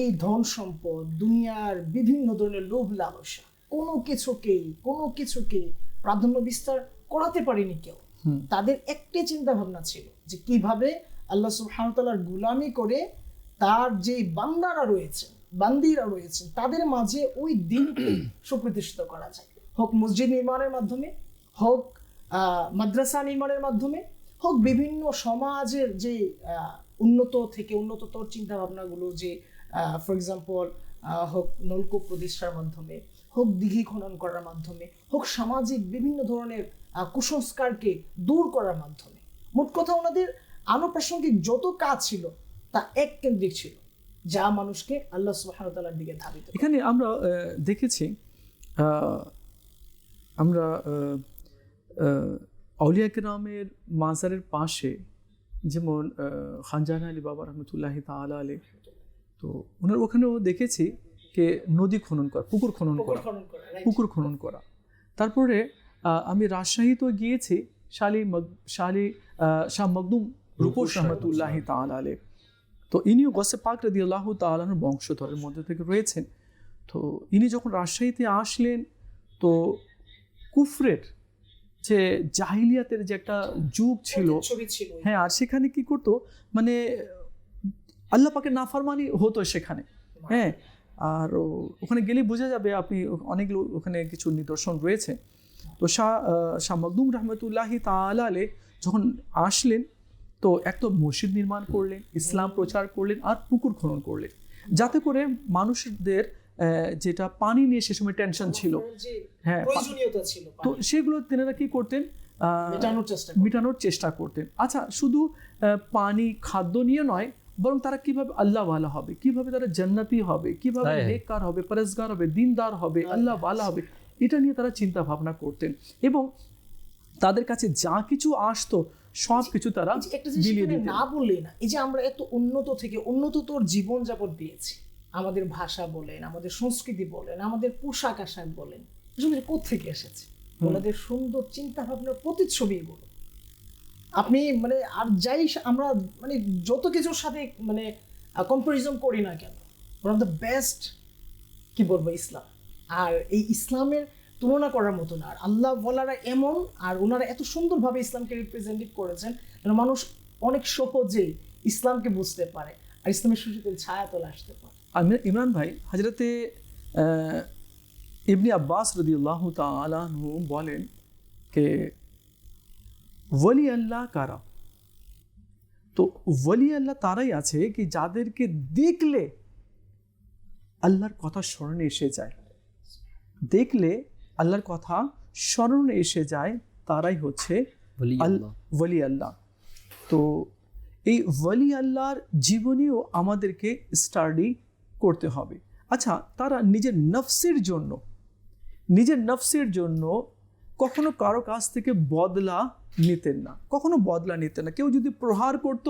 [SPEAKER 4] এই ধন সম্পদ, দুনিয়ার বিভিন্ন ধরনের লোভ লালসা, কোনো কিছুকে প্রাধান্য বিস্তার করাতে পারেনি কেউ। তাদের একটাই চিন্তা ভাবনা ছিল যে কিভাবে আল্লাহ সুবহানাহু ওয়া তাআলার গোলামি করে তার যে বান্দিরা রয়েছেন তাদের মাঝে ওই দিনকে সুপ্রতিষ্ঠিত করা যায়, হোক মসজিদ নির্মাণের মাধ্যমে, হোক মাদ্রাসা নির্মাণের মাধ্যমে, হোক বিভিন্ন সমাজের যে উন্নত থেকে উন্নততর চিন্তা ভাবনাগুলো, যে ফর এক্সাম্পল হোক নলকূপ প্রতিষ্ঠার মাধ্যমে, হোক দিঘি খনন করার মাধ্যমে, হোক সামাজিক বিভিন্ন ধরনের কুসংস্কারকে দূর করার মাধ্যমে। মোট কথা ওনাদের আনুপ্রাসঙ্গিক যত কাজ ছিল তা এক কেন্দ্রিক ছিল, যা মানুষকে আল্লাহ সুবহানাহু ওয়া তাআলার দিকে ধাবিত।
[SPEAKER 2] এখানে আমরা দেখেছি, আমরা আউলিয়া কেরামের মাজারের পাশে যেমন খানজাহান আলী বাবা রহমতুল্লাহি তাআলা আলাইহি, তো ওনার ওখানেও দেখেছি যে নদী খনন করা, পুকুর খনন করা। তারপরে আমি রাজশাহীতেও গিয়েছি, শাহ মখদুম রূপোশ রহমতুল্লাহি তাআলা আলাইহি, তো ইনিও গসে পাক রাদিয়াল্লাহু তাআলার বংশধরের মধ্যে থেকে রয়েছেন। তো ইনি যখন রাজশাহীতে আসলেন, তো কুফরের যে জাহিলিয়াতের যে একটা যুগ ছিল, হ্যাঁ, আর সেখানে কি করতো, মানে আল্লাহ পাকের নাফরমানি হতো সেখানে, হ্যাঁ। আর ওখানে গেলেই বোঝা যাবে, আপনি অনেকগুলো ওখানে কিছু নিদর্শন রয়েছে। তো শাহ মখদুম রহমতুল্লাহি তাআলা আলাইহি যখন আসলেন, তো একটা মসজিদ নির্মাণ করলেন, ইসলাম প্রচার করলেন, আর পুকুর খনন করলেন, যাতে করে মানুষদের যেটা পানি নিয়ে সে সময় টেনশন ছিল,
[SPEAKER 4] যে
[SPEAKER 2] হ্যাঁ,
[SPEAKER 4] প্রয়োজনীয়তা ছিল
[SPEAKER 2] তো সেগুলো তেনারা কি করতেন, মেটানোর চেষ্টা করতেন। আচ্ছা, শুধু পানি খাদ্য নিয়ে নয়, বরং তারা কিভাবে আল্লাহ ওয়ালা হবে, কিভাবে তারা জান্নাতি হবে, কিভাবে নেককার হবে, পরেজগার হবে, দিনদার হবে, আল্লাহ ওয়ালা হবে, এটা নিয়ে তারা চিন্তা ভাবনা করতেন। এবং তাদের কাছে যা কিছু আসতো সব কিছু তারা বিলিয়ে দিতেন।
[SPEAKER 4] না বললে না, এই যে আমরা এত উন্নত থেকে উন্নততর জীবনযাপন পেয়েছি, আমাদের ভাষা বলেন, আমাদের সংস্কৃতি বলেন, আমাদের পোশাক আশাক বলেন, এসব কোত্থেকে এসেছে? ওনাদের সুন্দর চিন্তা ভাবনার প্রতিচ্ছবি এগুলো। আপনি মানে আর যাই আমরা মানে যত কিছুর সাথে মানে কম্পারিজন করি না কেন, ওয়ান অফ দ্য বেস্ট কি বলবো ইসলাম। আর এই ইসলামের তুলনা করার মতো না। আর আল্লাহ বলারা এমন, আর ওনারা এত সুন্দরভাবে ইসলামকে রিপ্রেজেন্টেটিভ করেছেন যেন মানুষ অনেক সহজেই ইসলামকে বুঝতে পারে আর ইসলামের সুশীতল ছায়া তলে আসতে পারে।
[SPEAKER 2] ইমরান ভাই, হযরতে ইবনে আব্বাস রাদিয়াল্লাহু তাআলা আনহু বলেন যে ওয়ালি আল্লাহ কারা, তো ওয়ালি আল্লাহ তারাই আছে কি যাদেরকে দেখলে আল্লাহর কথা স্মরণে এসে যায়, দেখলে আল্লাহর কথা স্মরণে এসে যায়, তারাই হচ্ছে ওয়ালি আল্লাহ। তো এই ওয়ালি আল্লাহর জীবনীও আমাদেরকে স্টাডি করতে হবে। আচ্ছা, তারা নিজের নফসের জন্য কখনো কারো কাছ থেকে বদলা নিতেন না, কেউ যদি প্রহার করত,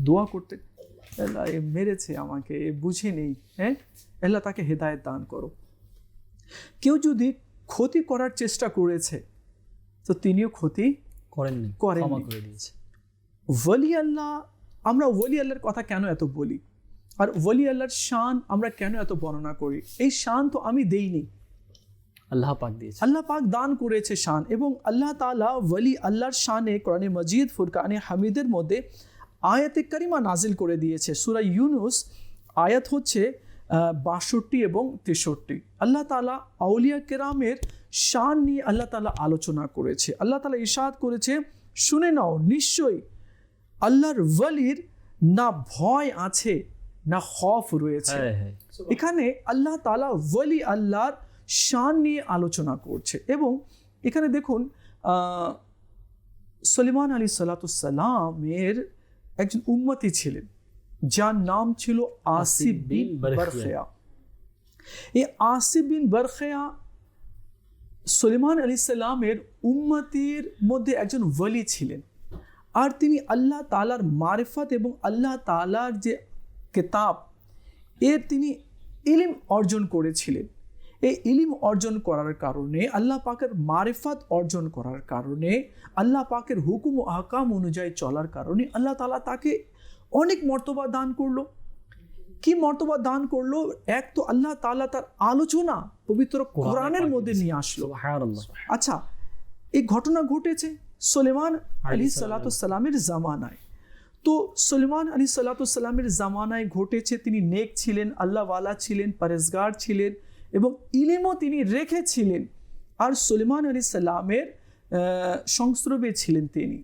[SPEAKER 2] দোয়া করতেন, আল্লাহ এ মেরেছে আমাকে, এ বুঝে নেই, হ্যাঁ আল্লাহ তাকে হেদায়েত দান করো। কেউ যদি ক্ষতি করার চেষ্টা করেছে, তো তিনিও ক্ষতি করেননি। ওয়ালি আল্লাহ, আমরা ওয়ালি আল্লাহর কথা কেন এত বলি, আর ওয়ালি আল্লাহর শান আমরা কেন এত বর্ণনা করি? এই শান তো আমি দেইনি,
[SPEAKER 3] আল্লাহ পাক দিয়েছে,
[SPEAKER 2] আল্লাহ পাক দান করেছে শান। এবং আল্লাহ তাআলা ওয়ালি আল্লাহর শানে কোরআনে মজিদ ফুরকানে হামিদের মধ্যে আয়াতে কারিমা নাজিল করে দিয়েছে। সূরা ইউনুস আয়াত হচ্ছে ৬২ এবং ৬৩। আল্লাহ তাআলা আউলিয়া কেরামের শান নিয়ে আল্লাহ তাআলা আলোচনা করেছে। আল্লাহ তাআলা ইরশাদ করেছে, শুনে নাও, নিশ্চয়ই আল্লাহর ওয়ালির না ভয় আছে না খৌফ রয়েছে। এখানে আল্লাহ তাআলা ওয়ালি আল্লাহর শান নিয়ে আলোচনা করছে। এবং এখানে দেখুন, সুলাইমান আলাইহিসসালামের একজন উম্মতি ছিলেন যার নাম ছিল আসিফ বিন বারখিয়া। এই আসিফ বিন বারখিয়া সুলাইমান আলাইহিসসালামের উম্মতির মধ্যে একজন ওয়ালি ছিলেন, আর তিনি আল্লাহ তাআলার মারিফত এবং আল্লাহ তাআলার যে কিতাব এর তিনি ইলম অর্জন করেছিলেন। এই ইলম অর্জন করার কারণে, আল্লাহ পাকের মারিফত অর্জন করার কারণে, আল্লাহ পাকের হুকুম ও আহকাম অনুযায়ী চলার কারণে আল্লাহ তাআলা তাকে অনেক মর্তবা দান করলো। কি মর্তবা দান করলো? এক তো আল্লাহ তাআলা তার আলোচনা পবিত্র কোরআনের মধ্যে নিয়ে আসলো। আচ্ছা, এই ঘটনা ঘটেছে সুলাইমান আলাইহিসসালামের জামানায়। তো সুলাইমান আলাইহিসসালামের জামানায় ঘটেছে, তিনি নেক ছিলেন, আল্লাহ ওয়ালা ছিলেন, পরেজগার ছিলেন এবং ইলমও তিনি রেখেছিলেন। আর সুলাইমান আলাইহিসসালামের সংস্রবে ছিলেন তিনি।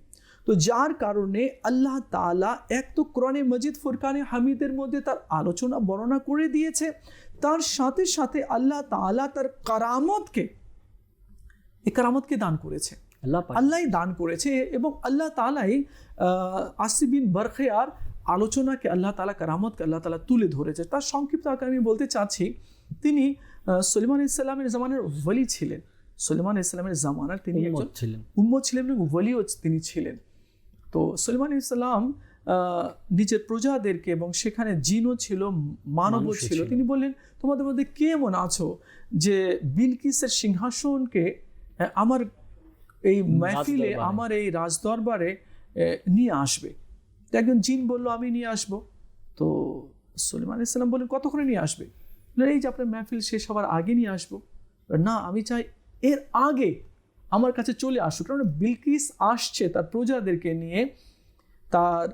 [SPEAKER 2] তো যার কারণে আল্লাহ তাআলা এক তো কোরআনে মজিদ ফুরকানে হামিদের মধ্যে তার আলোচনা বর্ণনা করে দিয়েছে, তার সাথে সাথে আল্লাহ তাআলা তার কারামতকে দান করেছে, আল্লাহই দান করেছে। এবং আল্লাহ তাআলাই আসিফ বিন বারখিয়ার আলোচনাকে, আল্লাহ তাআলা কারামতকে আল্লাহ তাআলা তুলে ধরেছে। তার সংক্ষিপ্ত আকারে আমি বলতে চাচ্ছি, তিনি সুলাইমান আলাইহিসসালামের জামানার ওয়ালি ছিলেন। সুলাইমান আলাইহিসসালামের জামানার তিনি একজন উম্মত ছিলেন এবং ওয়ালিও তিনি ছিলেন। তো সুলাইমান আলাইহিসসালাম নিজের প্রজাদেরকে, এবং সেখানে জিনও ছিল, মানবও ছিল, তিনি বললেন, তোমাদের মধ্যে কে এমন আছো যে বিলকিসের সিংহাসনকে আমার এই মাহফিলে, আমার এই রাজদরবারে নিয়ে আসবে? একজন জিন বলল, আমি নিয়ে আসবো। তো সুলাইমান আলাইহিসসালাম বললেন, কতক্ষণে নিয়ে আসবে? এই যে আপনার মাহফিল শেষ হওয়ার আগে নিয়ে আসবো। না, আমি চাই এর আগে আমার কাছে চলে আসুক, কারণ বিলকিস আসছে তার প্রজাদেরকে নিয়ে, তার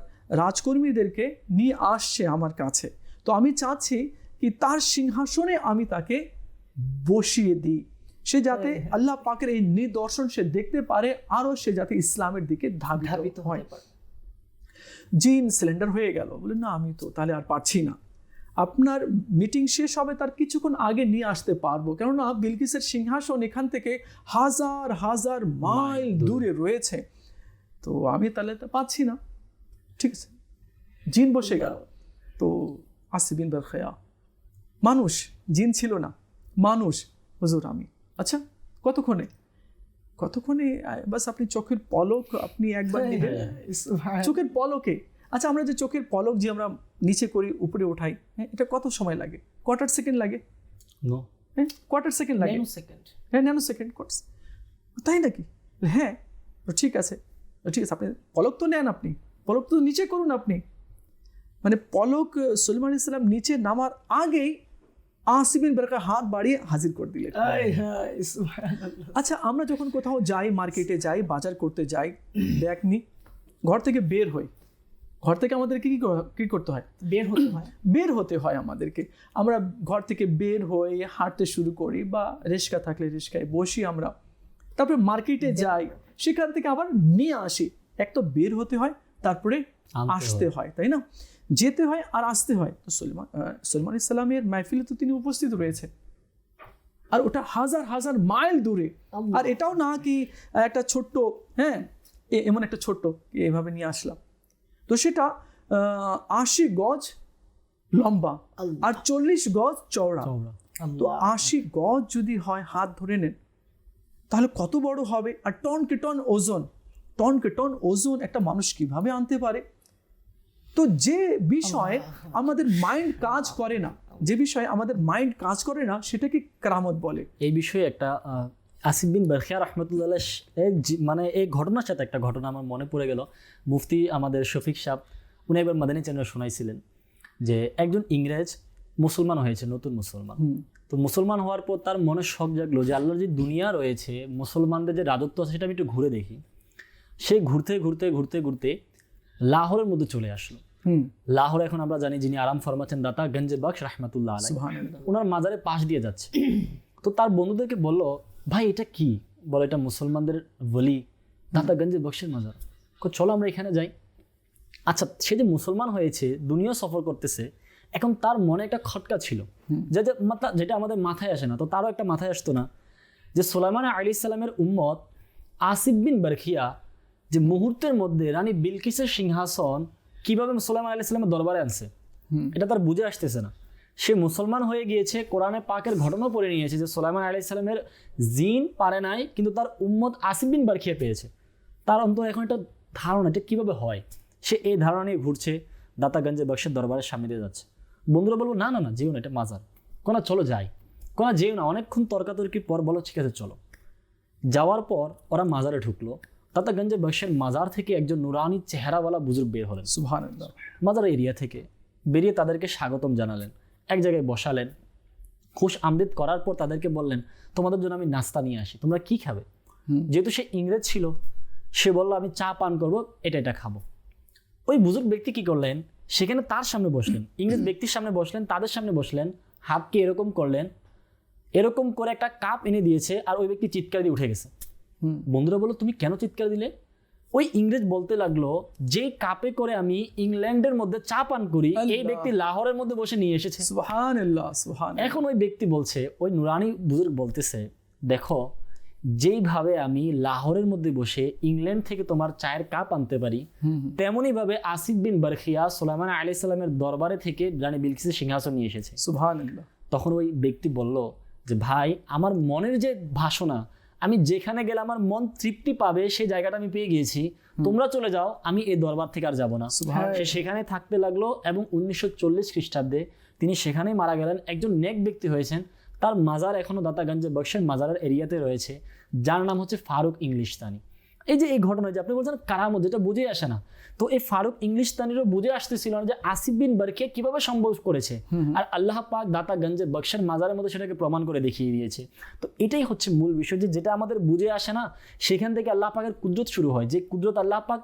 [SPEAKER 2] রাজকর্মীদেরকে নিয়ে আসছে আমার কাছে। তো আমি চাচ্ছি কি তার সিংহাসনে আমি তাকে বসিয়ে দিই, সে যাতে আল্লাহ পাকের এই নিদর্শন সে দেখতে পারে, আরও সে যাতে ইসলামের দিকে ধাবিত হয়। জিন সিলিন্ডার হয়ে গেল, বলে না আমি তো তাহলে আর পারছি না। আপনার মিটিং শেষ হবে তার কিছুক্ষণ আগে নিয়ে আসতে পারবো, কেননা বিলকিসের সিংহাসন এখান থেকে হাজার হাজার মাইল দূরে রয়েছে, তো আমি তাহলে তো পাচ্ছি না। ঠিক আছে, জিন বসে গেল। তো আসি বিন বারখিয়া, মানুষ, জিন ছিল না, মানুষ, হুজুর আমি, আচ্ছা কতক্ষণে? বাস আপনি চোখের পলক আপনি একবার নেবেন, চোখের পলকে। আচ্ছা আমরা যে চোখের পলক যে আমরা নিচে করি উপরে উঠাই, হ্যাঁ এটা কত সময় লাগে? কোয়ার্টার সেকেন্ড লাগে, হ্যাঁ কোয়ার্টার সেকেন্ড লাগে, হ্যাঁ ন্যানো সেকেন্ড, তাই নাকি? হ্যাঁ ঠিক আছে, আপনি পলক তো নেন, আপনি পলক তো নিচে করুন আপনি। মানে পলক সুলাইমান আলাইহিস সালাম নিচে নামার আগেই আসি বিন বারকা হাত বাড়িয়ে হাজির করে দিলেন। আচ্ছা আমরা যখন কোথাও যাই, মার্কেটে যাই, বাজার করতে যাই, ব্যাগ নিই, ঘর থেকে বের হই, ঘর থেকে আমাদেরকে কি করতে হয়? বের হতে হয় আমাদেরকে। আমরা ঘর থেকে বের হয়ে হাঁটতে শুরু করি, বা রিক্সা থাকলে রিক্সায় বসি আমরা, তারপরে মার্কেটে যাই, সেখান থেকে আবার নিয়ে আসি। এক তো বের হতে হয়, তারপরে আসতে হয়, তাই না? যেতে হয় আর আসতে হয়। তো সুলাইমান ইসলামের মাহফিলে তো তিনি উপস্থিত রয়েছে, আর ওটা হাজার হাজার মাইল দূরে। আর এটাও না কি একটা ছোট্ট, হ্যাঁ এমন একটা ছোট্ট এভাবে নিয়ে আসলাম, তো সেটা 80 গজ লম্বা আর 40 গজ চওড়া। তো 80 গজ যদি হয়, হাত ধরে নেন, তাহলে কত বড় হবে? আর টন কে টন ওজন একটা মানুষ কিভাবে আনতে পারে? তো যে বিষয়ে আমাদের মাইন্ড কাজ করে না, সেটাকে কেরামত বলে।
[SPEAKER 3] এই বিষয়ে একটা আসিফ বিন বারখিয়া রাহমাতুল্লাহ মানে এই ঘটনার সাথে একটা ঘটনা আমার মনে পড়ে গেল। মুফতি আমাদের শফিক সাহেব উনি একবার মাদানী চ্যানেলে শোনাইছিলেন যে একজন ইংরেজ মুসলমান হয়েছে, নতুন মুসলমান। তো মুসলমান হওয়ার পর তার মনে শখ জাগলো যে আল্লাহর যে দুনিয়া রয়েছে, মুসলমানদের যে রাজত্ব আছে, সেটা আমি একটু ঘুরে দেখি। সে ঘুরতে লাহোরের মধ্যে চলে আসলো। লাহোর এখন আমরা জানি যিনি আরাম ফরমাচ্ছেন দাতা গঞ্জে বখশ রাহমাতুল্লাহ আলাইহি, ওনার মাজারের পাশ দিয়ে যাচ্ছে। তো তার বন্ধুদেরকে বলল, ভাই এটা কি? বলে এটা মুসলমানদের ওলি দাতা গঞ্জে বখশের মাজার। চলো আমরা এখানে যাই। আচ্ছা সে যে মুসলমান হয়েছে, দুনিয়া সফর করতেছে, এখন তার মনে একটা খটকা ছিল যেটা আমাদের মাথায় আসে না। তো তারও একটা মাথায় আসতো না যে সুলাইমান আলাইহিস সালামের উম্মত আসিফ বিন বারখিয়া যে মুহূর্তের মধ্যে রানী বিলকিসের সিংহাসন কিভাবে সুলাইমান আলাইহিস সালামের দরবারে আনছে, এটা তার বুঝে আসতেছে না। সে মুসলমান হয়ে গিয়েছে, কোরআনে পাকের ঘটনা পড়ে নিয়েছে যে সুলাইমান আলাইহিস সালামের জিন পারে নাই, কিন্তু তার উম্মত আসিফ বিন বারখিয়া পেয়েছে। তার অন্তরে এখন একটা ধারণা, এটা কীভাবে হয়। সে এই ধারণা নিয়ে ঘুরছে, দাতাগঞ্জে বখশের দরবারের সামনে দিয়ে যাচ্ছে। বন্ধুরা বলবো, না না না যেও না, এটা মাজার, কোনা চলো যাই, কোনা যেও না। অনেকক্ষণ তর্কাতর্কির পর বলো ঠিক আছে চলো। যাওয়ার পর ওরা মাজারে ঢুকলো। দাতাগঞ্জে বখশের মাজার থেকে একজন নুরানি চেহারাওয়ালা বুজুর্গ বের হলেন সুবহানাল্লাহ, মাজার এরিয়া থেকে বেরিয়ে তাদেরকে স্বাগতম জানালেন, এক জায়গায় বসালেন, খুশ আমদেদ করার পর তাদেরকে বললেন, তোমাদের জন্য আমি নাস্তা নিয়ে আসি, তোমরা কি খাবে? যেহেতু সে ইংরেজ ছিল, সে বললো আমি চা পান করবো, এটা খাবো। ওই বুজুর্গ ব্যক্তি কি করলেন, সেখানে তার সামনে বসলেন, ইংরেজ ব্যক্তির সামনে বসলেন, তাদের সামনে বসলেন, হাতকে এরকম করলেন, এরকম করে একটা কাপ এনে দিয়েছে, আর ওই ব্যক্তি চিৎকার দিয়ে উঠে গেছে। বন্ধুরা বললো, তুমি কেন চিৎকার দিলে? ওই ইংরেজ বলতে লাগলো, যে কাপে করে আমি ইংল্যান্ডের মধ্যে চা পান করি, এই ব্যক্তি লাহোরের মধ্যে বসে নিয়ে এসেছে।
[SPEAKER 2] সুবহানাল্লাহ সুবহানাল্লাহ।
[SPEAKER 3] এখন ওই ব্যক্তি বলছে, ওই নুরানি বুজুর্গ বলতেছে, দেখো যেইভাবে আমি লাহোরের মধ্যে বসে ইংল্যান্ড থেকে তোমার চায়ের কাপ আনতে পারি, তেমনি ভাবে আসিফ বিন বারখিয়া সুলাইমান আলাইহিস সালামের দরবারে থেকে রানী বিলকিসের সিংহাসন নিয়ে এসেছে।
[SPEAKER 2] সুবহানাল্লাহ।
[SPEAKER 3] তখন ওই ব্যক্তি বলল যে ভাই, আমার মনের যে বাসনা, আমি যেখানে গেলে আমার মন তৃপ্তি পাবে, সেই জায়গাটা আমি পেয়ে গিয়েছি, তোমরা চলে যাও, আমি এই দরবার থেকে আর যাব না। সে সেখানে থাকতে লাগলো এবং 1940 খ্রিস্টাব্দে তিনি সেখানেই মারা গেলেন। একজন নেক ব্যক্তি হয়েছেন। তার মাজার এখনো দাতাগঞ্জে বখশের মাজারের এরিয়াতে রয়েছে, যার নাম হচ্ছে ফারুক ইংলিশতানি। এই যে এই ঘটনা যে আপনি বলছেন কারামত, যেটা বুঝে আসে না, তো এই ফারুক ইংলিশতানিরও বুঝে আসতেছিল না যে আসিফ বিন বারখিয়া কিভাবে সম্ভব করেছে, আর আল্লাহ পাক দাতাগঞ্জে বখশের মাজারের মধ্যে সেটাকে প্রমাণ করে দেখিয়ে দিয়েছে। তো এটাই হচ্ছে মূল বিষয়, যে যেটা আমাদের বুঝে আসে না, সেখান থেকে আল্লাহ পাকের কুদরত শুরু হয়। যে কুদরত আল্লাহ পাক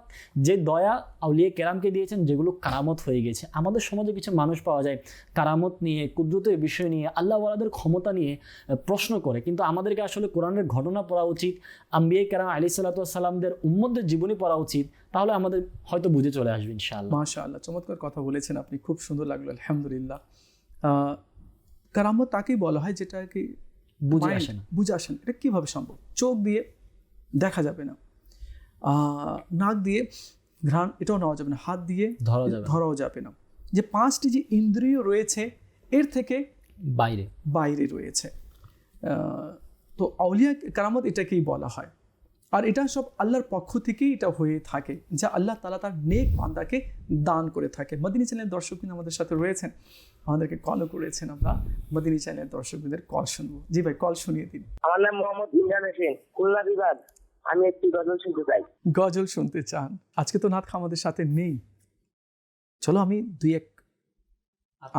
[SPEAKER 3] যে দয়া আউলিয়া কেরামকে দিয়েছেন, যেগুলো কারামত হয়ে গেছে। আমাদের সমাজে কিছু মানুষ পাওয়া যায় কারামত নিয়ে, কুদরতের বিষয় নিয়ে, আল্লাহ ওয়ালাদের ক্ষমতা নিয়ে প্রশ্ন করে, কিন্তু আমাদেরকে আসলে কোরআনের ঘটনা পড়া উচিত। আম্বিয়া কেরাম আলাইহিস সালাতু ওয়াস সালাম সাল্লামদের উম্মতদের জীবনী পড়া উচিত, তাহলে আমাদের হয়তো বুঝে চলে আসবে ইনশাআল্লাহ।
[SPEAKER 2] মাশাআল্লাহ, চমৎকার কথা বলেছেন আপনি, খুব সুন্দর লাগলো, আলহামদুলিল্লাহ। কারামত তাকেই বলা হয় যেটাকে
[SPEAKER 3] বুঝে আসে না।
[SPEAKER 2] বুঝে আসে না। এটা কীভাবে সম্ভব? চোখ দিয়ে দেখা যাবে না, নাক দিয়ে ঘ্রাণ এটাও নেওয়া যাবে না, হাত দিয়ে ধরাও যাবে না। যে 5টি যে ইন্দ্রিয় রয়েছে এর থেকে বাইরে রয়েছে। তো আউলিয়া কারামত এটাকেই বলা হয়। আর এটা সব আল্লাহর পক্ষ থেকেই এটা হয়ে থাকে, যা আল্লাহ তাআলা তার নেক বান্দাকে দান করে থাকে। মদিনী চ্যানেলের দর্শকবৃন্দ আমাদের সাথে রয়েছেন, আমাদেরকে কলও করেছেন। আমরা মদিনী চ্যানেলের দর্শকবৃন্দের কল শুনবো। জি ভাই, কল শুনিয়ে দিন।
[SPEAKER 5] আমার নাম মোহাম্মদ ইমরান হোসেন, খুলনা বিভাগ। আমি একটি গজল শুনতে চাই।
[SPEAKER 2] গজল শুনতে চান? আজকে তো নাথ আমাদের সাথে নেই, চলো আমি 2-1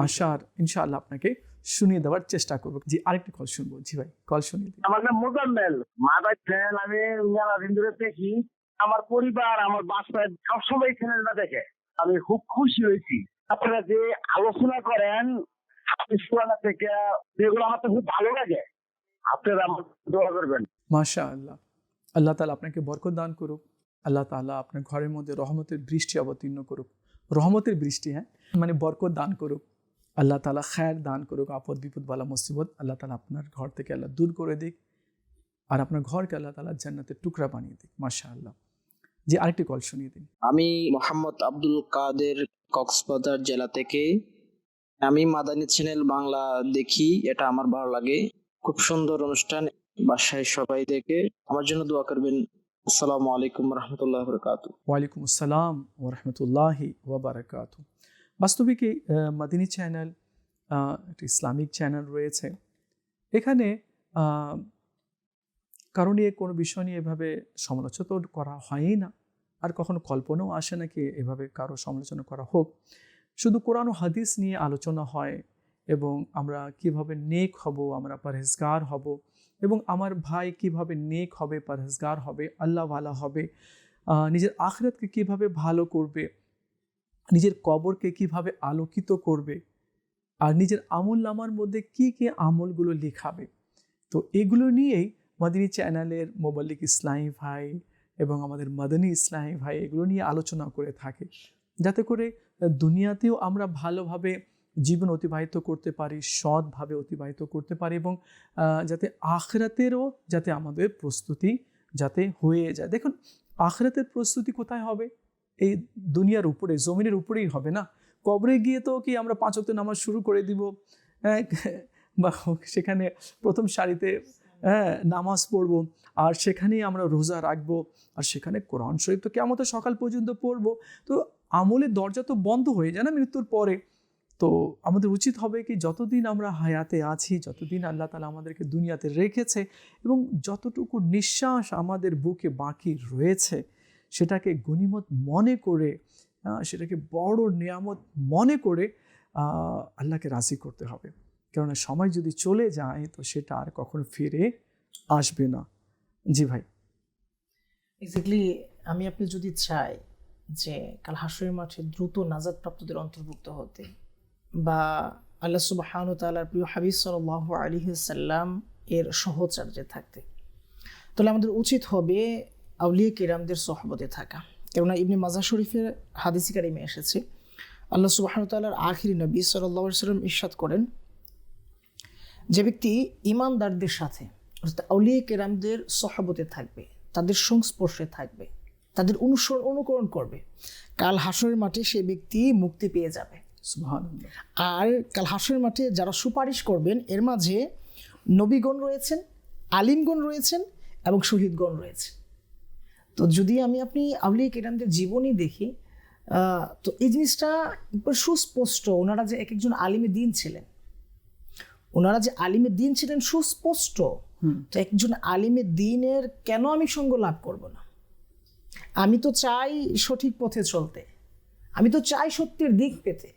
[SPEAKER 2] আশার ইনশাআল্লাহ আপনাকে শুনিয়ে দেওয়ার চেষ্টা করবো। জি, আরেকটি কল শুনবো। জি ভাই, কল শুনিয়ে দিন।
[SPEAKER 5] আমার নাম মোজাম্মেল, মাদার চ্যানেল আমি মেলাদিন ধরে দেখি। আমার পরিবার, আমার বাসায় সবসময় চ্যানেলটা দেখে। আমি খুব খুশি হয়েছি। আপনারা যে আলোচনা করেন পুরানা থেকে, যেগুলো আমার তো খুব ভালো লাগে। আপনারা আমার দোয়া করবেন।
[SPEAKER 2] মাশাআল্লাহ, আল্লাহ তাআলা আপনাকে বরকত দান করুক। আল্লাহ তাআলা আপনার ঘরের মধ্যে রহমতের বৃষ্টি অবতীর্ণ করুক। রহমতের বৃষ্টি, হ্যাঁ, মানে বরকত দান করুক। আল্লাহ তাআলা খায়ের দান করুক। আপদ বিপদ বালা মুসিবত আল্লাহ তাআলা আপনার ঘর থেকে আল্লাহ দূর করে দিক, আর আপনার ঘরকে আল্লাহ তাআলা জান্নাতের টুকরা বানিয়ে দিক। মাশাআল্লাহ। যে আরেকটি কল শুনিয়ে দিন।
[SPEAKER 6] আমি মোহাম্মদ আব্দুল কাদের, কক্সবাজার জেলা থেকে। আমি মাদানী চ্যানেল বাংলা দেখি, এটা আমার ভালো লাগে। খুব সুন্দর অনুষ্ঠান, বাসায় সবাই দেখে। আমার জন্য দোয়া করবেন। আসসালামু আলাইকুম ওয়া রাহমাতুল্লাহি ওয়া বারাকাতুহু।
[SPEAKER 2] ওয়ালাইকুম আসসালাম ওয়া রাহমাতুল্লাহি ওয়া বারাকাতুহু। বাস্তবিক মাদিনী চ্যানেল একটা ইসলামিক চ্যানেল রয়েছে। এখানে কারণ কোনো বিষয় নিয়ে এভাবে সমালোচনা তো করা হয়ই না, আর কখনো কল্পনাও আসে না কি এভাবে কারো সমালোচনা করা হোক। শুধু কোরআন ও হাদিস নিয়ে আলোচনা হয়, এবং আমরা কিভাবে নেক হব, আমরা পরহেজগার হব, এবং আমার ভাই কিভাবে নেক হবে, পরহেজগার হবে, আল্লাহওয়ালা হবে, নিজের আখিরাতকে কিভাবে ভালো করবে, নিজের কবরকে কিভাবে আলোকিত করবে, আর নিজের আমল নামার মধ্যে কি কি আমলগুলো লেখাবে। তো এগুলো নিয়েই মাদিনী চ্যানেলের মোবাল্লিক ইসলামী ভাই এবং আমাদের মাদানী ইসলামী ভাই এগুলো নিয়ে আলোচনা করে থাকে, যাতে করে দুনিয়াতেও আমরা ভালোভাবে জীবন অতিবাহিত করতে পারি, সৎভাবে অতিবাহিত করতে পারি, এবং যাতে আখিরাতেরও যাতে আমাদের প্রস্তুতি যাতে হয়ে যায়। দেখুন, আখিরাতের প্রস্তুতি কোথায় হবে? এই দুনিয়ার উপরে, জমিনের উপরেই হবে না। কবরে গিয়ে তো কি আমরা 5 ওয়াক্ত নামাজ শুরু করে দিব, বা সেখানে প্রথম সারিতে নামাজ পড়বো, আর সেখানেই আমরা রোজা রাখবো, আর সেখানে কোরআন শরীফ তো কিয়ামতের সকাল পর্যন্ত পড়বো। তো আমলের দরজা তো বন্ধ হয়ে যায় না মৃত্যুর পরে। তো আমাদের উচিত হবে কি, যতদিন আমরা হায়াতে আছি, যতদিন আল্লাহ তাআলা আমাদেরকে দুনিয়াতে রেখেছে, এবং যতটুকু নিঃশ্বাস আমাদের বুকে বাকি রয়েছে, সেটাকে গনিমত মনে করে, সেটাকে বড় নিয়ামত মনে করে আল্লাহকে রাজি করতে হবে। কেননা সময় যদি চলে যায় তো সেটা আর কখনো ফিরে আসবে না। জি ভাই।
[SPEAKER 4] এক্স্যাক্টলি, আমি আপনি যদি চাই যে কাল হাশরের মাঠে দ্রুত নাজাত প্রাপ্তদের অন্তর্ভুক্ত হতে, বা আল্লাহ সুবহানাহু ওয়া তাআলার প্রিয় হাবিব সাল্লাল্লাহু আলাইহি ওয়াসাল্লাম এর সহচর্যে থাকতে, তাহলে আমাদের উচিত হবে আউলিয়া কিরামদের সোহবতে থাকা। কেননা ইবনে মাজাহ শরীফের হাদিস কারিমে এসেছে, আল্লাহ সুবহানাহু ওয়া তাআলার আখিরি নবী সাল্লাল্লাহু আলাইহি ওয়াসাল্লাম ইরশাদ করেন, যে ব্যক্তি ঈমানদারদের সাথে অর্থাৎ আউলিয়া কিরামদের সোহবতে থাকবে, তাদের সংস্পর্শে থাকবে, তাদের অনুকরণ করবে, কাল হাশরের মাঠে সেই ব্যক্তি মুক্তি পেয়ে যাবে।
[SPEAKER 2] সুবহানাল্লাহ।
[SPEAKER 4] আর কাল হাশরের মাঠে যারা সুপারিশ করবেন, এর মাঝে নবীগণ রয়েছেন, আলিমগণ রয়েছেন, এবং শহীদগণ রয়েছে। তো যদি আমি আপনি আউলিয়া কিরামদের জীবনী দেখি, তো এই জিনিসটা সুস্পষ্ট। ওনারা যে এক একজন আলিমে দ্বীন ছিলেন, ওনারা যে আলিমে দ্বীন ছিলেন সুস্পষ্ট। তো একজন আলিমে দ্বীনের কেন আমি সঙ্গ লাভ করব না? আমি তো চাই সঠিক পথে চলতে, আমি তো চাই সত্যের দিক পেতে।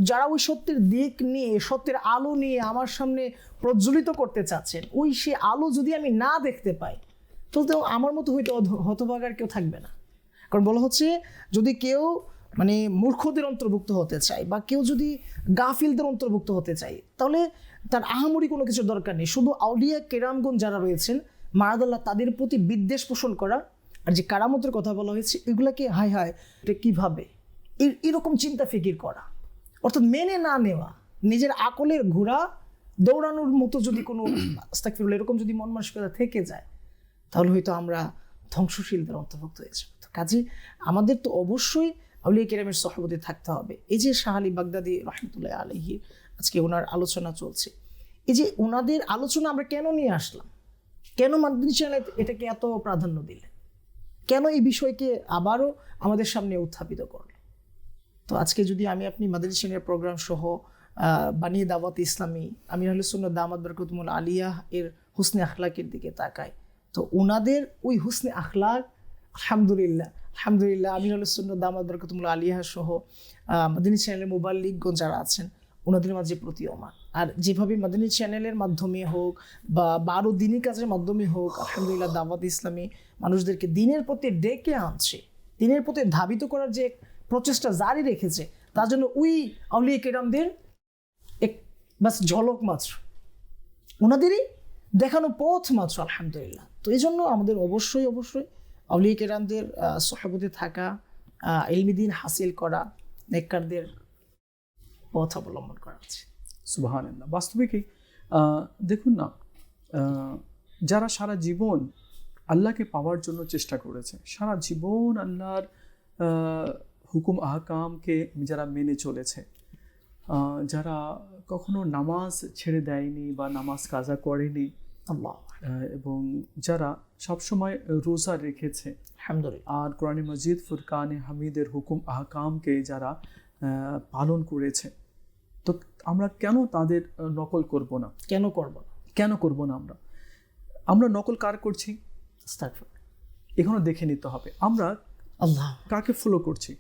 [SPEAKER 4] যারা ওই সত্যের দিক নিয়ে, সত্যের আলো নিয়ে আমার সামনে প্রজ্বলিত করতে চাচ্ছেন, ওই সে আলো যদি আমি না দেখতে পাই, তো আমার মতো হয়তো হতভাগার কেউ থাকবে না। কারণ বলা হচ্ছে, যদি কেউ মানে মূর্খদের অন্তর্ভুক্ত হতে চায়, বা কেউ যদি গাফিলদের অন্তর্ভুক্ত হতে চায়, তাহলে তার আহামরি কোনো কিছুর দরকার নেই। শুধু আউলিয়া কেরামগণ যারা রয়েছেন, মারাদাল্লাহ, তাদের প্রতি বিদ্বেষ পোষণ করা আর যে কারামতের কথা বলা হয়েছে এগুলাকে হায় হায় এটা কীভাবে এরকম চিন্তা ফিকির করা, অর্থাৎ মেনে না নেওয়া, নিজের আকলের ঘোড়া দৌড়ানোর মতো যদি কোনো আস্তাগফিরুল্লাহ এরকম যদি মন মানসিকতা থেকে যায়, তাহলে হয়তো আমরা ধ্বংসশীলদের অন্তর্ভুক্ত হয়ে যাব। তো কাজে আমাদের তো অবশ্যই আউলিয়া কেরামের সহবতে থাকতে হবে। এই যে শাহ আলী বাগদাদী রহমতুল্লাহ আলাইহি, আজকে ওনার আলোচনা চলছে, এই যে ওনাদের আলোচনা আমরা কেন নিয়ে আসলাম, কেন মাদানী চ্যানেল এটাকে এত প্রাধান্য দিলেন, কেন এই বিষয়কে আবারও আমাদের সামনে উত্থাপিত করলেন? তো আজকে যদি আমি আপনি মাদানী চ্যানেলের প্রোগ্রাম সহ বানিয়ে দাওয়াত ইসলামী আমির আহলে সুন্নাত দামাত বরকতুল আলিয়া এর হুসনে আখলাকের দিকে তাকাই, তো ওনাদের ওই হুসনে আখলাক আলহামদুলিল্লাহ আমির আহলে সুন্নাত দামাত বরকতুল আলিয়া সহ মাদানী চ্যানেলের মুবাল্লিগগণ যারা আছেন ওনাদের মাঝে প্রতীয়মান। আর যেভাবে মাদানী চ্যানেলের মাধ্যমে হোক বা 12 দিনী কাজের মাধ্যমে হোক আলহামদুলিল্লাহ দাওয়াত ইসলামী মানুষদেরকে দিনের প্রতি ডেকে আনছে, দিনের প্রতি ধাবিত করার যে প্রচেষ্টা জারি রেখেছে, তার জন্য ওই আউলিয়া কেরামদের এক বাস ঝলক মাত্র, ওনাদেরই দেখানো পথ মাত্র আলহামদুলিল্লাহ। তো এই জন্য আমাদের অবশ্যই আউলিয়া কেরামদের সহবতে থাকা, ইলমি দ্বীন হাসিল করা, নেককারদের পথ অবলম্বন করা উচিত।
[SPEAKER 2] সুবহানাল্লাহ। বাস্তবে কি দেখুন না, যারা সারা জীবন আল্লাহকে পাওয়ার জন্য চেষ্টা করেছে, সারা জীবন আল্লাহর হুকুম আহকামকে যারা মেনে চলেছে, যারা কখনো নামাজ ছেড়ে দেয়নি বা নামাজ কাজা করেনি,
[SPEAKER 4] আল্লাহ,
[SPEAKER 2] এবং যারা সবসময় রোজা রেখেছে,
[SPEAKER 4] আলহামদুলিল্লাহ,
[SPEAKER 2] আর কোরআন মজিদ ফুরকানে হামিদের হুকুম আহকামকে যারা পালন করেছে, তো আমরা কেন তাদের নকল করব না?
[SPEAKER 4] কেন করব না?
[SPEAKER 2] আমরা নকল কার করছি
[SPEAKER 4] আস্তাগফিরুল্লাহ,
[SPEAKER 2] এখনো দেখে নিতে হবে আমরা
[SPEAKER 4] আল্লাহ
[SPEAKER 2] কাকে ফলো করছি।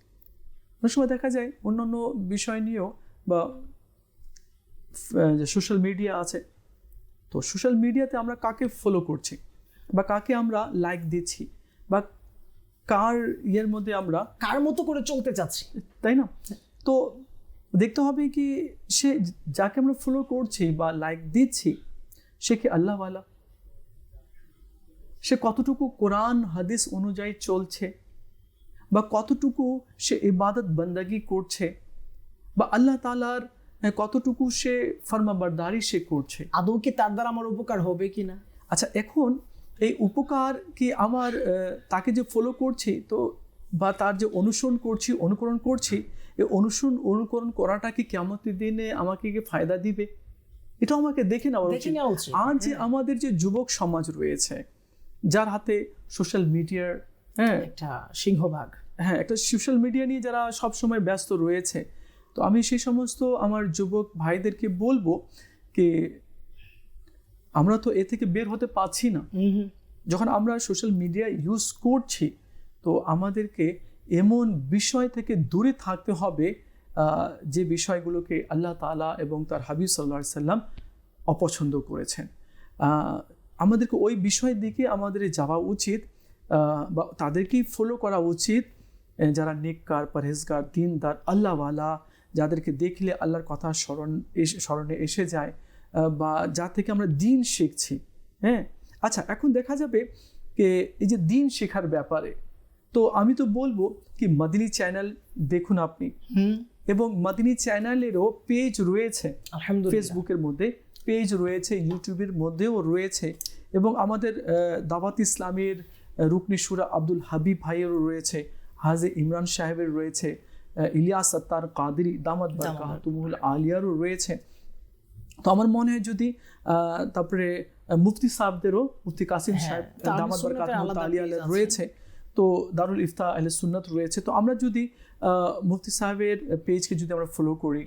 [SPEAKER 2] অনেক সময় দেখা যায় অন্যান্য বিষয় নিয়েও, বা যে সোশ্যাল মিডিয়া আছে, তো সোশ্যাল মিডিয়াতে আমরা কাকে ফলো করছি বা কাকে আমরা লাইক দিচ্ছি বা কার ইয়ের মধ্যে আমরা
[SPEAKER 4] কার মতো করে চলতে চাচ্ছি,
[SPEAKER 2] তাই না? তো দেখতে হবে কি সে যাকে আমরা ফলো করছি বা লাইক দিচ্ছি সে কি আল্লাহওয়ালা, সে কতটুকু কোরআন হাদিস অনুযায়ী চলছে, বা কতটুকু সে ইবাদত বন্দেগী করছে, বা আল্লাহ তাআলার কতটুকু সে ফরমাবরদারি সে করছে,
[SPEAKER 4] আদৌ কি তার দ্বারা আমার উপকার হবে কি না?
[SPEAKER 2] আচ্ছা, এখন এই উপকার কি আমার তাকে যে ফলো করছি তো বা তার যে অনুকরণ করছি, এই অনুকরণ করাটা কি কিয়ামতের দিনে আমাকে কি ফায়দা দিবে? এটা আমাকে দেখে নেওয়া উচিত। আর যে আমাদের যে যুবক সমাজ রয়েছে যার হাতে সোশ্যাল মিডিয়ার
[SPEAKER 4] একটা সিংহভাগ,
[SPEAKER 2] একটা সোশ্যাল মিডিয়া নিয়ে যারা সবসময় ব্যস্ত রয়েছে, তো আমি সেই সমস্ত আমার যুবক ভাইদেরকে বলবো কি আমরা তো এ থেকে বের হতে পারছি না। যখন আমরা সোশ্যাল মিডিয়া ইউজ করছি তো আমাদেরকে এমন বিষয় থেকে দূরে থাকতে হবে যে বিষয়গুলোকে আল্লাহ তাআলা এবং তার হাবিব সাল্লাল্লাহু আলাইহি সাল্লাম অপছন্দ করেছেন। আমাদেরকে ওই বিষয়ের দিকে আমাদের যাওয়া উচিত, বা তাদেরকেই ফলো করা উচিত যারা নেককার, পরহেজগার, দিনদার, আল্লাহওয়ালা, যাদেরকে দেখলে আল্লাহর কথা স্মরণে এসে যায়, বা যা থেকে আমরা দিন শিখছি। আচ্ছা, এখন দেখা যাবে যে এই যে দিন শেখার ব্যাপারে, তো আমি তো বলবো কি মাদিনী চ্যানেল দেখুন আপনি, এবং মাদিনী চ্যানেলেরও পেজ রয়েছে, ফেসবুকের মধ্যে পেজ রয়েছে, ইউটিউবের মধ্যেও রয়েছে, এবং আমাদের দাওয়াত ইসলামের রুকনি শুরা আব্দুল হাবিব ভাইয়েরও রয়েছে, হাজি ইমরান সাহেবের রয়েছে, ইলিয়াস সত্তার কাদেরী দামাত বারকাতুহুল আলিয়ারও রয়েছে। তো আমার মনে হয় যদি তারপরে মুফতি সাহেবদেরও, মুফতি কাসিম সাহেব দামাত বারকাতুহুল আলিয়া রয়েছে, তো দারুল ইফতা আহলে সুন্নাত রয়েছে, তো আমরা যদি মুফতি সাহেবের পেজকে যদি আমরা ফলো করি,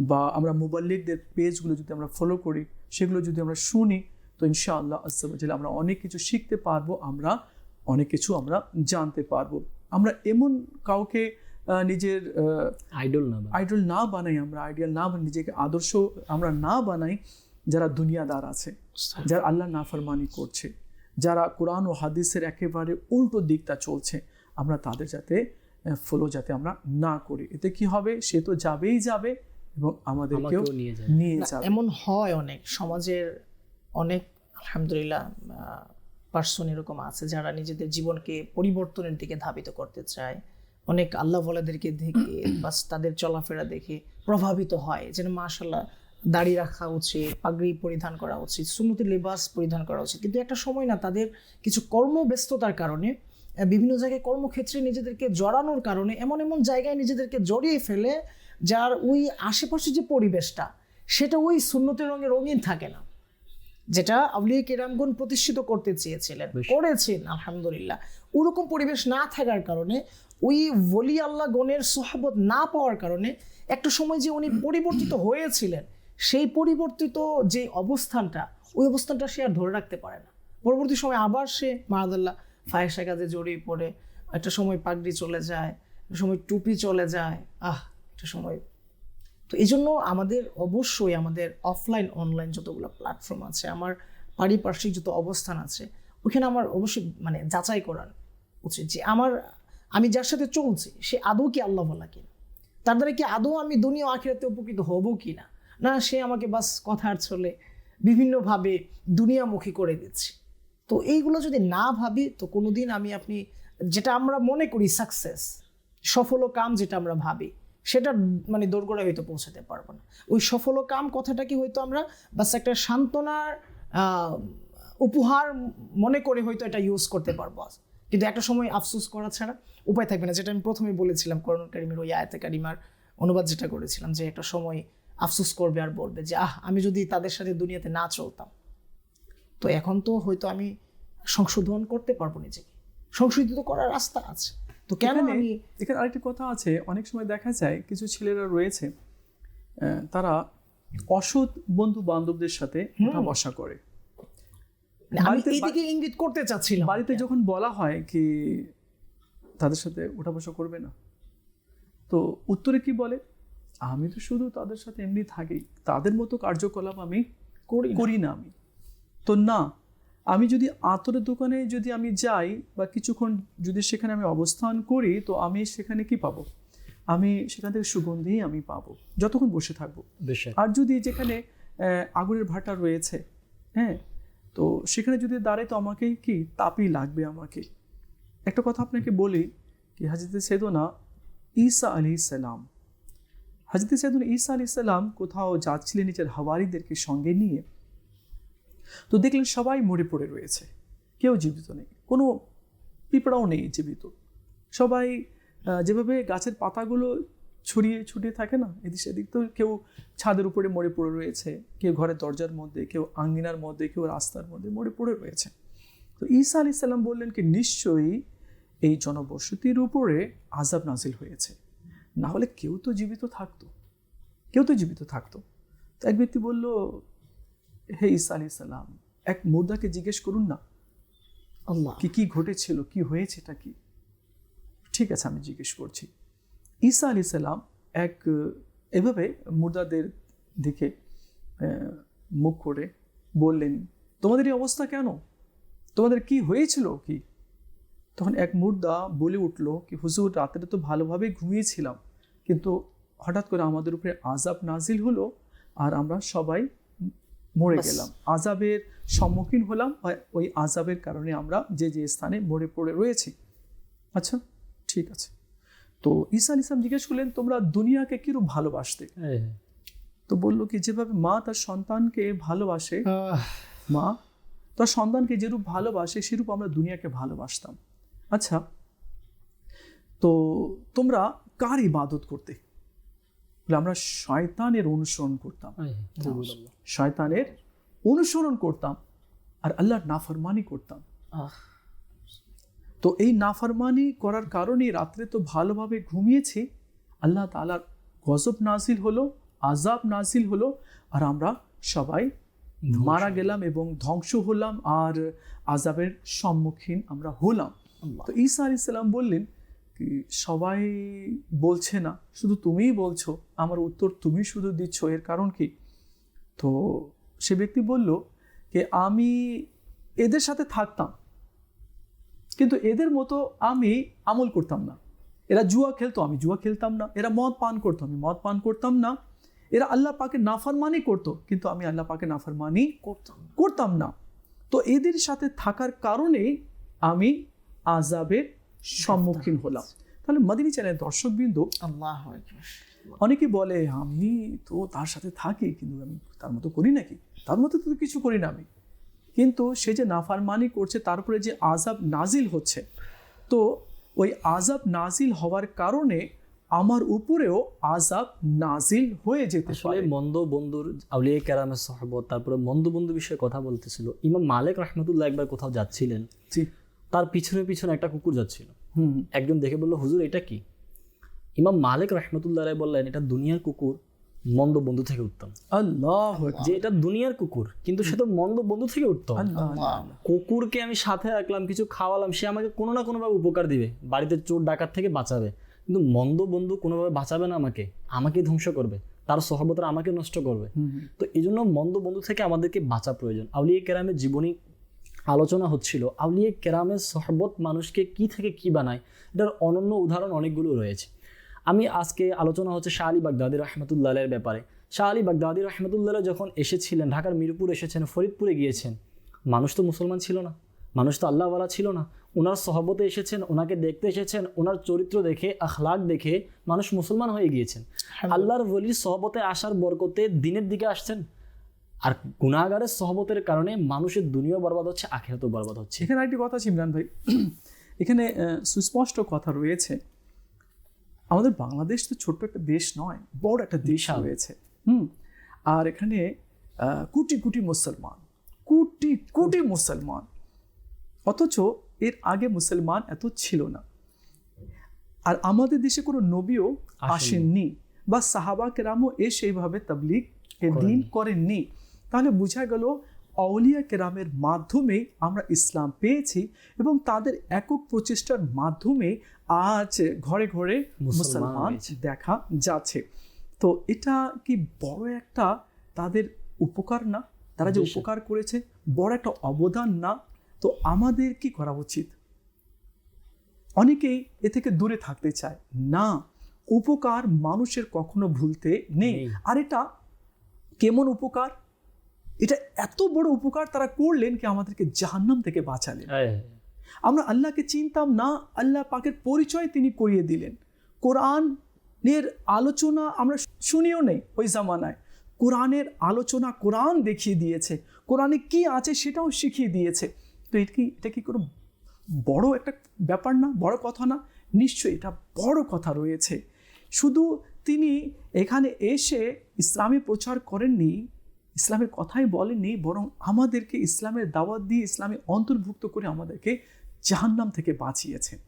[SPEAKER 2] বা আমরা মুবাল্লিগদের পেজগুলো যদি আমরা ফলো করি, সেগুলো যদি আমরা শুনি, তো ইনশাআল্লাহ আজ্জা ওয়া জাল্লা আমরা অনেক কিছু শিখতে পারবো, আমরা অনেক কিছু আমরা জানতে পারবো। আমরা এমন কাউকে নিজের আইডল না বানাই, আমরা আইডিয়াল না বানাই, নিজেকে আদর্শ আমরা না বানাই, যারা দুনিয়াদার আছে, যারা আল্লাহ নাফরমানি করছে, যারা কোরআন ও হাদিসের একেবারে উল্টো দিকটা চলছে, আমরা তাদের যাতে ফলো যাতে আমরা না করি। এতে কি হবে, সে তো যাবেই যাবে এবং আমাদেরকেও নিয়ে যাবে।
[SPEAKER 4] এমন হয় অনেক সমাজের অনেক আলহামদুলিল্লাহ পার্সন এরকম আছে যারা নিজেদের জীবনকে পরিবর্তনের দিকে ধাবিত করতে চায়, অনেক আল্লাহ ওয়ালাদেরকে দেখে বাস তাদের চলাফেরা দেখে প্রভাবিত হয় যেন মাশাআল্লাহ দাড়ি রাখা উচিত, পাগড়ি পরিধান করা উচিত, সুন্নতি লেবাস পরিধান করা উচিত। কিন্তু একটা সময় না তাদের কিছু কর্মব্যস্ততার কারণে বিভিন্ন জায়গায় কর্মক্ষেত্রে নিজেদেরকে জড়ানোর কারণে এমন এমন জায়গায় নিজেদেরকে জড়িয়ে ফেলে যার ওই আশেপাশে যে পরিবেশটা সেটা ওই সুন্নতের রঙে রঙিন থাকে না, যেটা আউলিয়া কেরামগণ প্রতিষ্ঠিত করতে চেয়েছিলেন, করেছেন আলহামদুলিল্লাহ। ওরকম পরিবেশ না থাকার কারণে, ওই ওলি আল্লাহ গণের সোহাবত না পাওয়ার কারণে একটা সময় যে উনি পরিবর্তিত হয়েছিলেন সেই পরিবর্তিত যে অবস্থানটা, ওই অবস্থানটা সে আর ধরে রাখতে পারে না। পরবর্তী সময় আবার সে মাআদাল্লাহ ফাহেসা কাজে জড়িয়ে পড়ে, একটা সময় পাগড়ি চলে যায়, একটা সময় টুপি চলে যায়, একটা সময়। তো এই জন্য আমাদের অবশ্যই আমাদের অফলাইন অনলাইন যতগুলো প্ল্যাটফর্ম আছে, আমার পারিপার্শ্বিক যত অবস্থান আছে, ওখানে আমার অবশ্যই মানে যাচাই করার উচিত যে আমি যার সাথে চলছি সে আদৌ কি আল্লাহ বলা কিনা, তার দ্বারা কি আদৌ আমি দুনিয়া আখিরাতে উপকৃত হব কি না, না সে আমাকে বাস কথার ছলে বিভিন্নভাবে দুনিয়ামুখী করে দিচ্ছে। তো এইগুলো যদি না ভাবি তো কোনোদিন আপনি যেটা আমরা মনে করি সাকসেস, সফল কাম যেটা আমরা ভাবি, সেটা মানে দোরগোড়ায় হয়তো পৌঁছাতে পারবো না। ওই সফল কাম কথাটাকে হয়তো আমরা বাস একটা সান্ত্বনার উপহার মনে করে হয়তো এটা ইউজ করতে পারবো, কিন্তু একটা সময় আফসোস করা ছাড়া উপায় থাকবে না। যেটা আমি প্রথমে বলেছিলাম, কোরআন কারীমের ওই আয়াতে কারিমার অনুবাদ যেটা করেছিলাম, যে একটা সময় আফসোস করবে আর বলবে যে আমি যদি তাদের সাথে দুনিয়াতে না চলতাম। তো এখন তো হয়তো আমি সংশোধন করতে পারবো নিজেকে, সংশোধিত করার রাস্তা আছে। তো কেন আমি
[SPEAKER 2] এখানে আরেকটি কথা আছে, অনেক সময় দেখা যায় কিছু ছেলেরা রয়েছে তারা অসৎ বন্ধু বান্ধবদের সাথে উঠা বসা করে।
[SPEAKER 4] আমি এইদিকে ইঙ্গিত করতে চাচ্ছিলাম,
[SPEAKER 2] বাড়িতে যখন বলা হয় কি তাদের সাথে উঠা বসা করবে না, তো উত্তরে কি বলে, আমি তো শুধু তাদের সাথে এমনি থাকি, তাদের মতো কার্যকলাপ আমি করি না। আমি তো না, আমি যদি আতরের দোকানে যদি আমি যাই বা কিছুক্ষণ যদি সেখানে আমি অবস্থান করি, তো আমি সেখানে কি পাবো, আমি সেখান থেকে সুগন্ধি আমি পাবো যতক্ষণ বসে থাকবো। আর যদি যেখানে আগুনের ভাটা রয়েছে, হ্যাঁ, তো সেখানে যদি দাঁড়াই তো আমাকেই কি তাপই লাগবে আমাকে। একটা কথা আপনাকে বলি কি, হযরত সৈয়দনা ঈসা আলাইহিস সালাম, হযরত সৈয়দনা ঈসা আলাইহিস সালাম কোথাও যাচ্ছিলেন নিজের হাওয়ারিদেরকে সঙ্গে নিয়ে, তো দেখলেন সবাই মরে পড়ে রয়েছে, কেউ জীবিত নেই, কোনো পিঁপড়াও নেই জীবিত। সবাই যেভাবে গাছের পাতাগুলো ছড়িয়ে থাকে না এদিক সেদিক, তো কেউ ছাদের উপরে মরে পড়ে রয়েছে, কেউ ঘরের দরজার মধ্যে, কেউ আঙ্গিনার মধ্যে, কেউ রাস্তার মধ্যে মরে পড়ে রয়েছে। তো ঈসা আলাইহিস সালাম বললেন কি, নিশ্চয়ই এই জনবসতির উপরে আযাব নাজিল হয়েছে, না হলে কেউ তো জীবিত থাকতো। তো এক ব্যক্তি বলল, হে ঈসা আলাইহিস সালাম, এক মুর্দাকে জিজ্ঞেস করুন না
[SPEAKER 4] আল্লাহ
[SPEAKER 2] কি ঘটেছিল, কি হয়েছে, এটা কি। ঠিক আছে, আমি জিজ্ঞেস করছি। ঈসা আলাইহিস সালাম এভাবে মুর্দাদের দিকে মুখ করে বললেন, তোমাদের এই অবস্থা কেন, তোমাদের কি হয়েছিল কি। তখন এক মুর্দা বলে উঠল কি, হুজুর, রাতে তো ভালোভাবে ঘুমিয়েছিলাম, কিন্তু হঠাৎ করে আমাদের উপরে আযাব নাজিল হলো আর আমরা সবাই মরে গেলাম, আযাবের সম্মুখীন হলাম, ওই আযাবের কারণে আমরা যে স্থানে মরে পড়ে রয়েছি। আচ্ছা, ঠিক আছে। তো ঈসা আলাইহিস সালাম জিজ্ঞেস করলেন, তোমরা দুনিয়াকে কিরূপ ভালোবাসতে। তো বললো কি, যেভাবে মা তার সন্তানকে ভালোবাসে, মা তার সন্তানকে যেরূপ ভালোবাসে সেরূপ আমরা দুনিয়াকে ভালোবাসতাম। আচ্ছা, তো তোমরা কার ইবাদত করতে। আমরা শয়তানের অনুসরণ করতাম আর আল্লাহর নাফরমানি করতাম। তো এই নাফরমানি করার কারণে রাত্রে তো ভালোভাবে ঘুমিয়েছি, আল্লাহ তাআলার গজব নাজিল হলো, আযাব নাজিল হলো, আর আমরা সবাই মারা গেলাম এবং ধ্বংস হলাম আর আযাবের সম্মুখীন আমরা হলাম। তো ঈসা আলাইহিস সালাম বললেন কি, সবাই বলছে না, শুধু তুমিই বলছো, আমার উত্তর তুমি শুধু দিচ্ছ, এর কারণ কি। তো সে ব্যক্তি বলল যে আমি এদের সাথে থাকতাম, কিন্তু এদের মতো আমি আমল করতাম না। এরা জুয়া খেলতো, আমি জুয়া খেলতাম না। এরা মদ পান করতো, আমি মদ পান করতাম না। এরা আল্লাহ পাকের নাফরমানি করতো, কিন্তু আমি আল্লাহ পাকের নাফরমানি করতাম না। তো এদের সাথে থাকার কারণে আমি আযাবের সম্মুখীন হলাম। তাহলে মাদিনী চ্যানেল দর্শকবৃন্দ,
[SPEAKER 4] আল্লাহু আকবার।
[SPEAKER 2] অনেকে বলে আমি তো তার সাথে থাকি, কিন্তু আমি তার মতো করি নাকি? তার মতো তো কিছু করি না আমি। কিন্তু সে যে নাফরমানি করছে, তারপরে যে আযাব নাজিল হচ্ছে, তো ওই আযাব নাজিল হওয়ার কারণে আমার উপরেও আযাব নাজিল হয়ে যেতে
[SPEAKER 3] আসলে
[SPEAKER 2] পারে।
[SPEAKER 3] মন্দ বন্ধুর, আউলিয়া কেরামের সহবত, তারপরে মন্দ বন্ধু বিষয়ে কথা বলতেছিল। ইমাম মালিক রাহমাতুল্লাহ একবার কোথাও যাচ্ছিলেন,
[SPEAKER 2] জি।
[SPEAKER 3] তার পিছনে পিছনে একটা কুকুর যাচ্ছিল।
[SPEAKER 2] হুম।
[SPEAKER 3] একজন দেখে বলল, হুজুর এটা কি? ইমাম মালিক রাহমাতুল্লাহ আলাইহি বললেন, এটা দুনিয়ার কুকুর, মন্দ বন্ধু থেকে উত্তম।
[SPEAKER 2] আল্লাহু আকবার।
[SPEAKER 3] যে এটা দুনিয়ার কুকুর, কিন্তু সে তো মন্দ বন্ধু থেকে উত্তম।
[SPEAKER 2] আল্লাহ।
[SPEAKER 3] কুকুরকে আমি সাথে রাখলাম, কিছু খাওয়ালাম, সে আমাকে কোনো না কোনোভাবে উপকার দিবে, বাড়িতে চোর ডাকাত থেকে বাঁচাবে। কিন্তু মন্দ বন্ধু কোনোভাবে বাঁচাবে না, আমাকে ধ্বংস করবে, তার সহবতরা আমাকে নষ্ট করবে। তো এই জন্য মন্দ বন্ধু থেকে আমাদেরকে বাঁচা প্রয়োজন। আউলিয়া কেরামের জীবনী আলোচনা হচ্ছিল, আউলিয়া কেরামের সহবত মানুষকে কি থেকে কি বানায়, এটার অনন্য উদাহরণ অনেকগুলো রয়েছে। আমি আজকে আলোচনা হচ্ছে শাহ আলী বাগদাদী রহমতুল্লাহ আলাইহির ব্যাপারে। শাহ আলী বাগদাদী রহমতুল্লাহ আলাইহি যখন এসেছিলেন, ঢাকার মিরপুর এসেছেন, ফরিদপুরে গিয়েছেন, মানুষ তো মুসলমান ছিল না, মানুষ তো আল্লাহওয়ালা ছিল না। ওনার সহবতে এসেছেন, ওনাকে দেখতে এসেছেন, ওনার চরিত্র দেখে, আখলাক দেখে মানুষ মুসলমান হয়ে গিয়েছেন। আল্লাহর ওলির সহবতে আসার বরকতে দিনের দিকে আসছেন। আর গুনাহগারের সহবতের কারণে মানুষের দুনিয়াও বরবাদ হচ্ছে, আখিরাতও বরবাদ হচ্ছে।
[SPEAKER 2] এখানে একটি কথা ইমরান ভাই, এখানে সুস্পষ্ট কথা রয়েছে। আমাদের বাংলাদেশ তো ছোট্ট একটা দেশ নয়, বড় একটা দেশ রয়েছে। আর এখানে কোটি কোটি মুসলমান, কোটি কোটি মুসলমান, অথচ এর আগে মুসলমান এত ছিল না। আর আমাদের দেশে কোনো নবীও আসেননি, বা সাহাবা কেরামও সেইভাবে তাবলীগ দিন করেননি। তাহলে বোঝা গেল আউলিয়া কেরামের মাধ্যমে আমরা ইসলাম পেয়েছি, এবং তাদের একক প্রচেষ্টার মাধ্যমে আজ ঘরে ঘরে মুসলমান দেখা যাচ্ছে। তো এটা কি বড় একটা তাদের উপকার না? তারা যে উপকার করেছে, বড় একটা অবদান না? তো আমাদের কি করা উচিত? অনেকেই এ থেকে দূরে থাকতে চায় না। উপকার মানুষের কখনো ভুলতে নেই। আর এটা কেমন উপকার? এটা এত বড় উপকার তারা করলেন কি আমাদেরকে জাহান্নাম থেকে বাঁচালেন। আমরা আল্লাহকে চিনতাম না, আল্লাহ পাকের পরিচয় তিনি করিয়ে দিলেন। কোরআনের আলোচনা আমরা শুনিও নেই ওই জামানায়, কোরআনের আলোচনা কোরআন দেখিয়ে দিয়েছে, কোরআনে কি আছে সেটাও শিখিয়ে দিয়েছে। তো এটা কি কোনো বড় একটা ব্যাপার না? বড় কথা না? নিশ্চয়ই এটা বড় কথা রয়েছে। শুধু তিনি এখানে এসে ইসলামী প্রচার করেননি, ইসলামের কথাই বলেননি, বরং আমাদেরকে ইসলামের দাওয়াত দিয়ে ইসলামে অন্তর্ভুক্ত করে আমাদেরকে জাহান্নাম থেকে বাঁচিয়েছেন।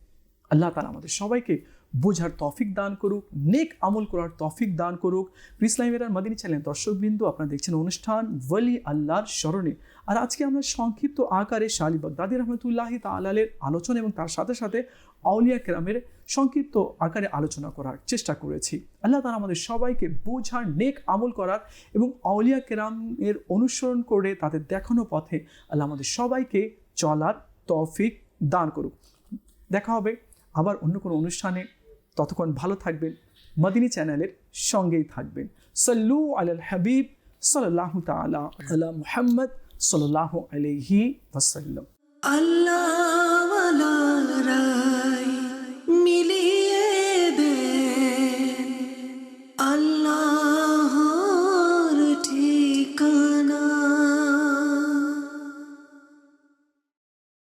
[SPEAKER 2] আল্লাহ তাআলা আমাদের সবাইকে বোঝার তৌফিক দান করুক, নেক আমল করার তৌফিক দান করুক। ইসলামের মাদিনী চ্যানেল দর্শকবৃন্দ, আপনারা দেখছেন অনুষ্ঠান ওয়ালি আল্লাহর স্মরণে। আর আজকে আমরা সংক্ষিপ্ত আকারে শাহ আলী বাগদাদী রহমতুল্লাহি তাআলা আলাইহির আলোচনা এবং তার সাথে সাথে আউলিয়া কেরামের সংক্ষিপ্ত আকারে আলোচনা করার চেষ্টা করেছি। আল্লাহ তাআলা আমাদের সবাইকে বোঝার, নেক আমল করার এবং আউলিয়া কেরামের অনুসরণ করে তাদের দেখানো পথে আল্লাহ আমাদের সবাইকে চলার তৌফিক দান করুক। দেখা হবে আবার অন্য কোনো অনুষ্ঠানে। ততক্ষণ ভালো থাকবেন, মাদিনী চ্যানেলের সঙ্গেই থাকবেন। সাল্লু আলাল হাবিব সাল্লাল্লাহু তাআলা আলা মুহাম্মদ সাল্লাল্লাহু আলাইহি ওয়াসাল্লাম।
[SPEAKER 1] আল্লাহ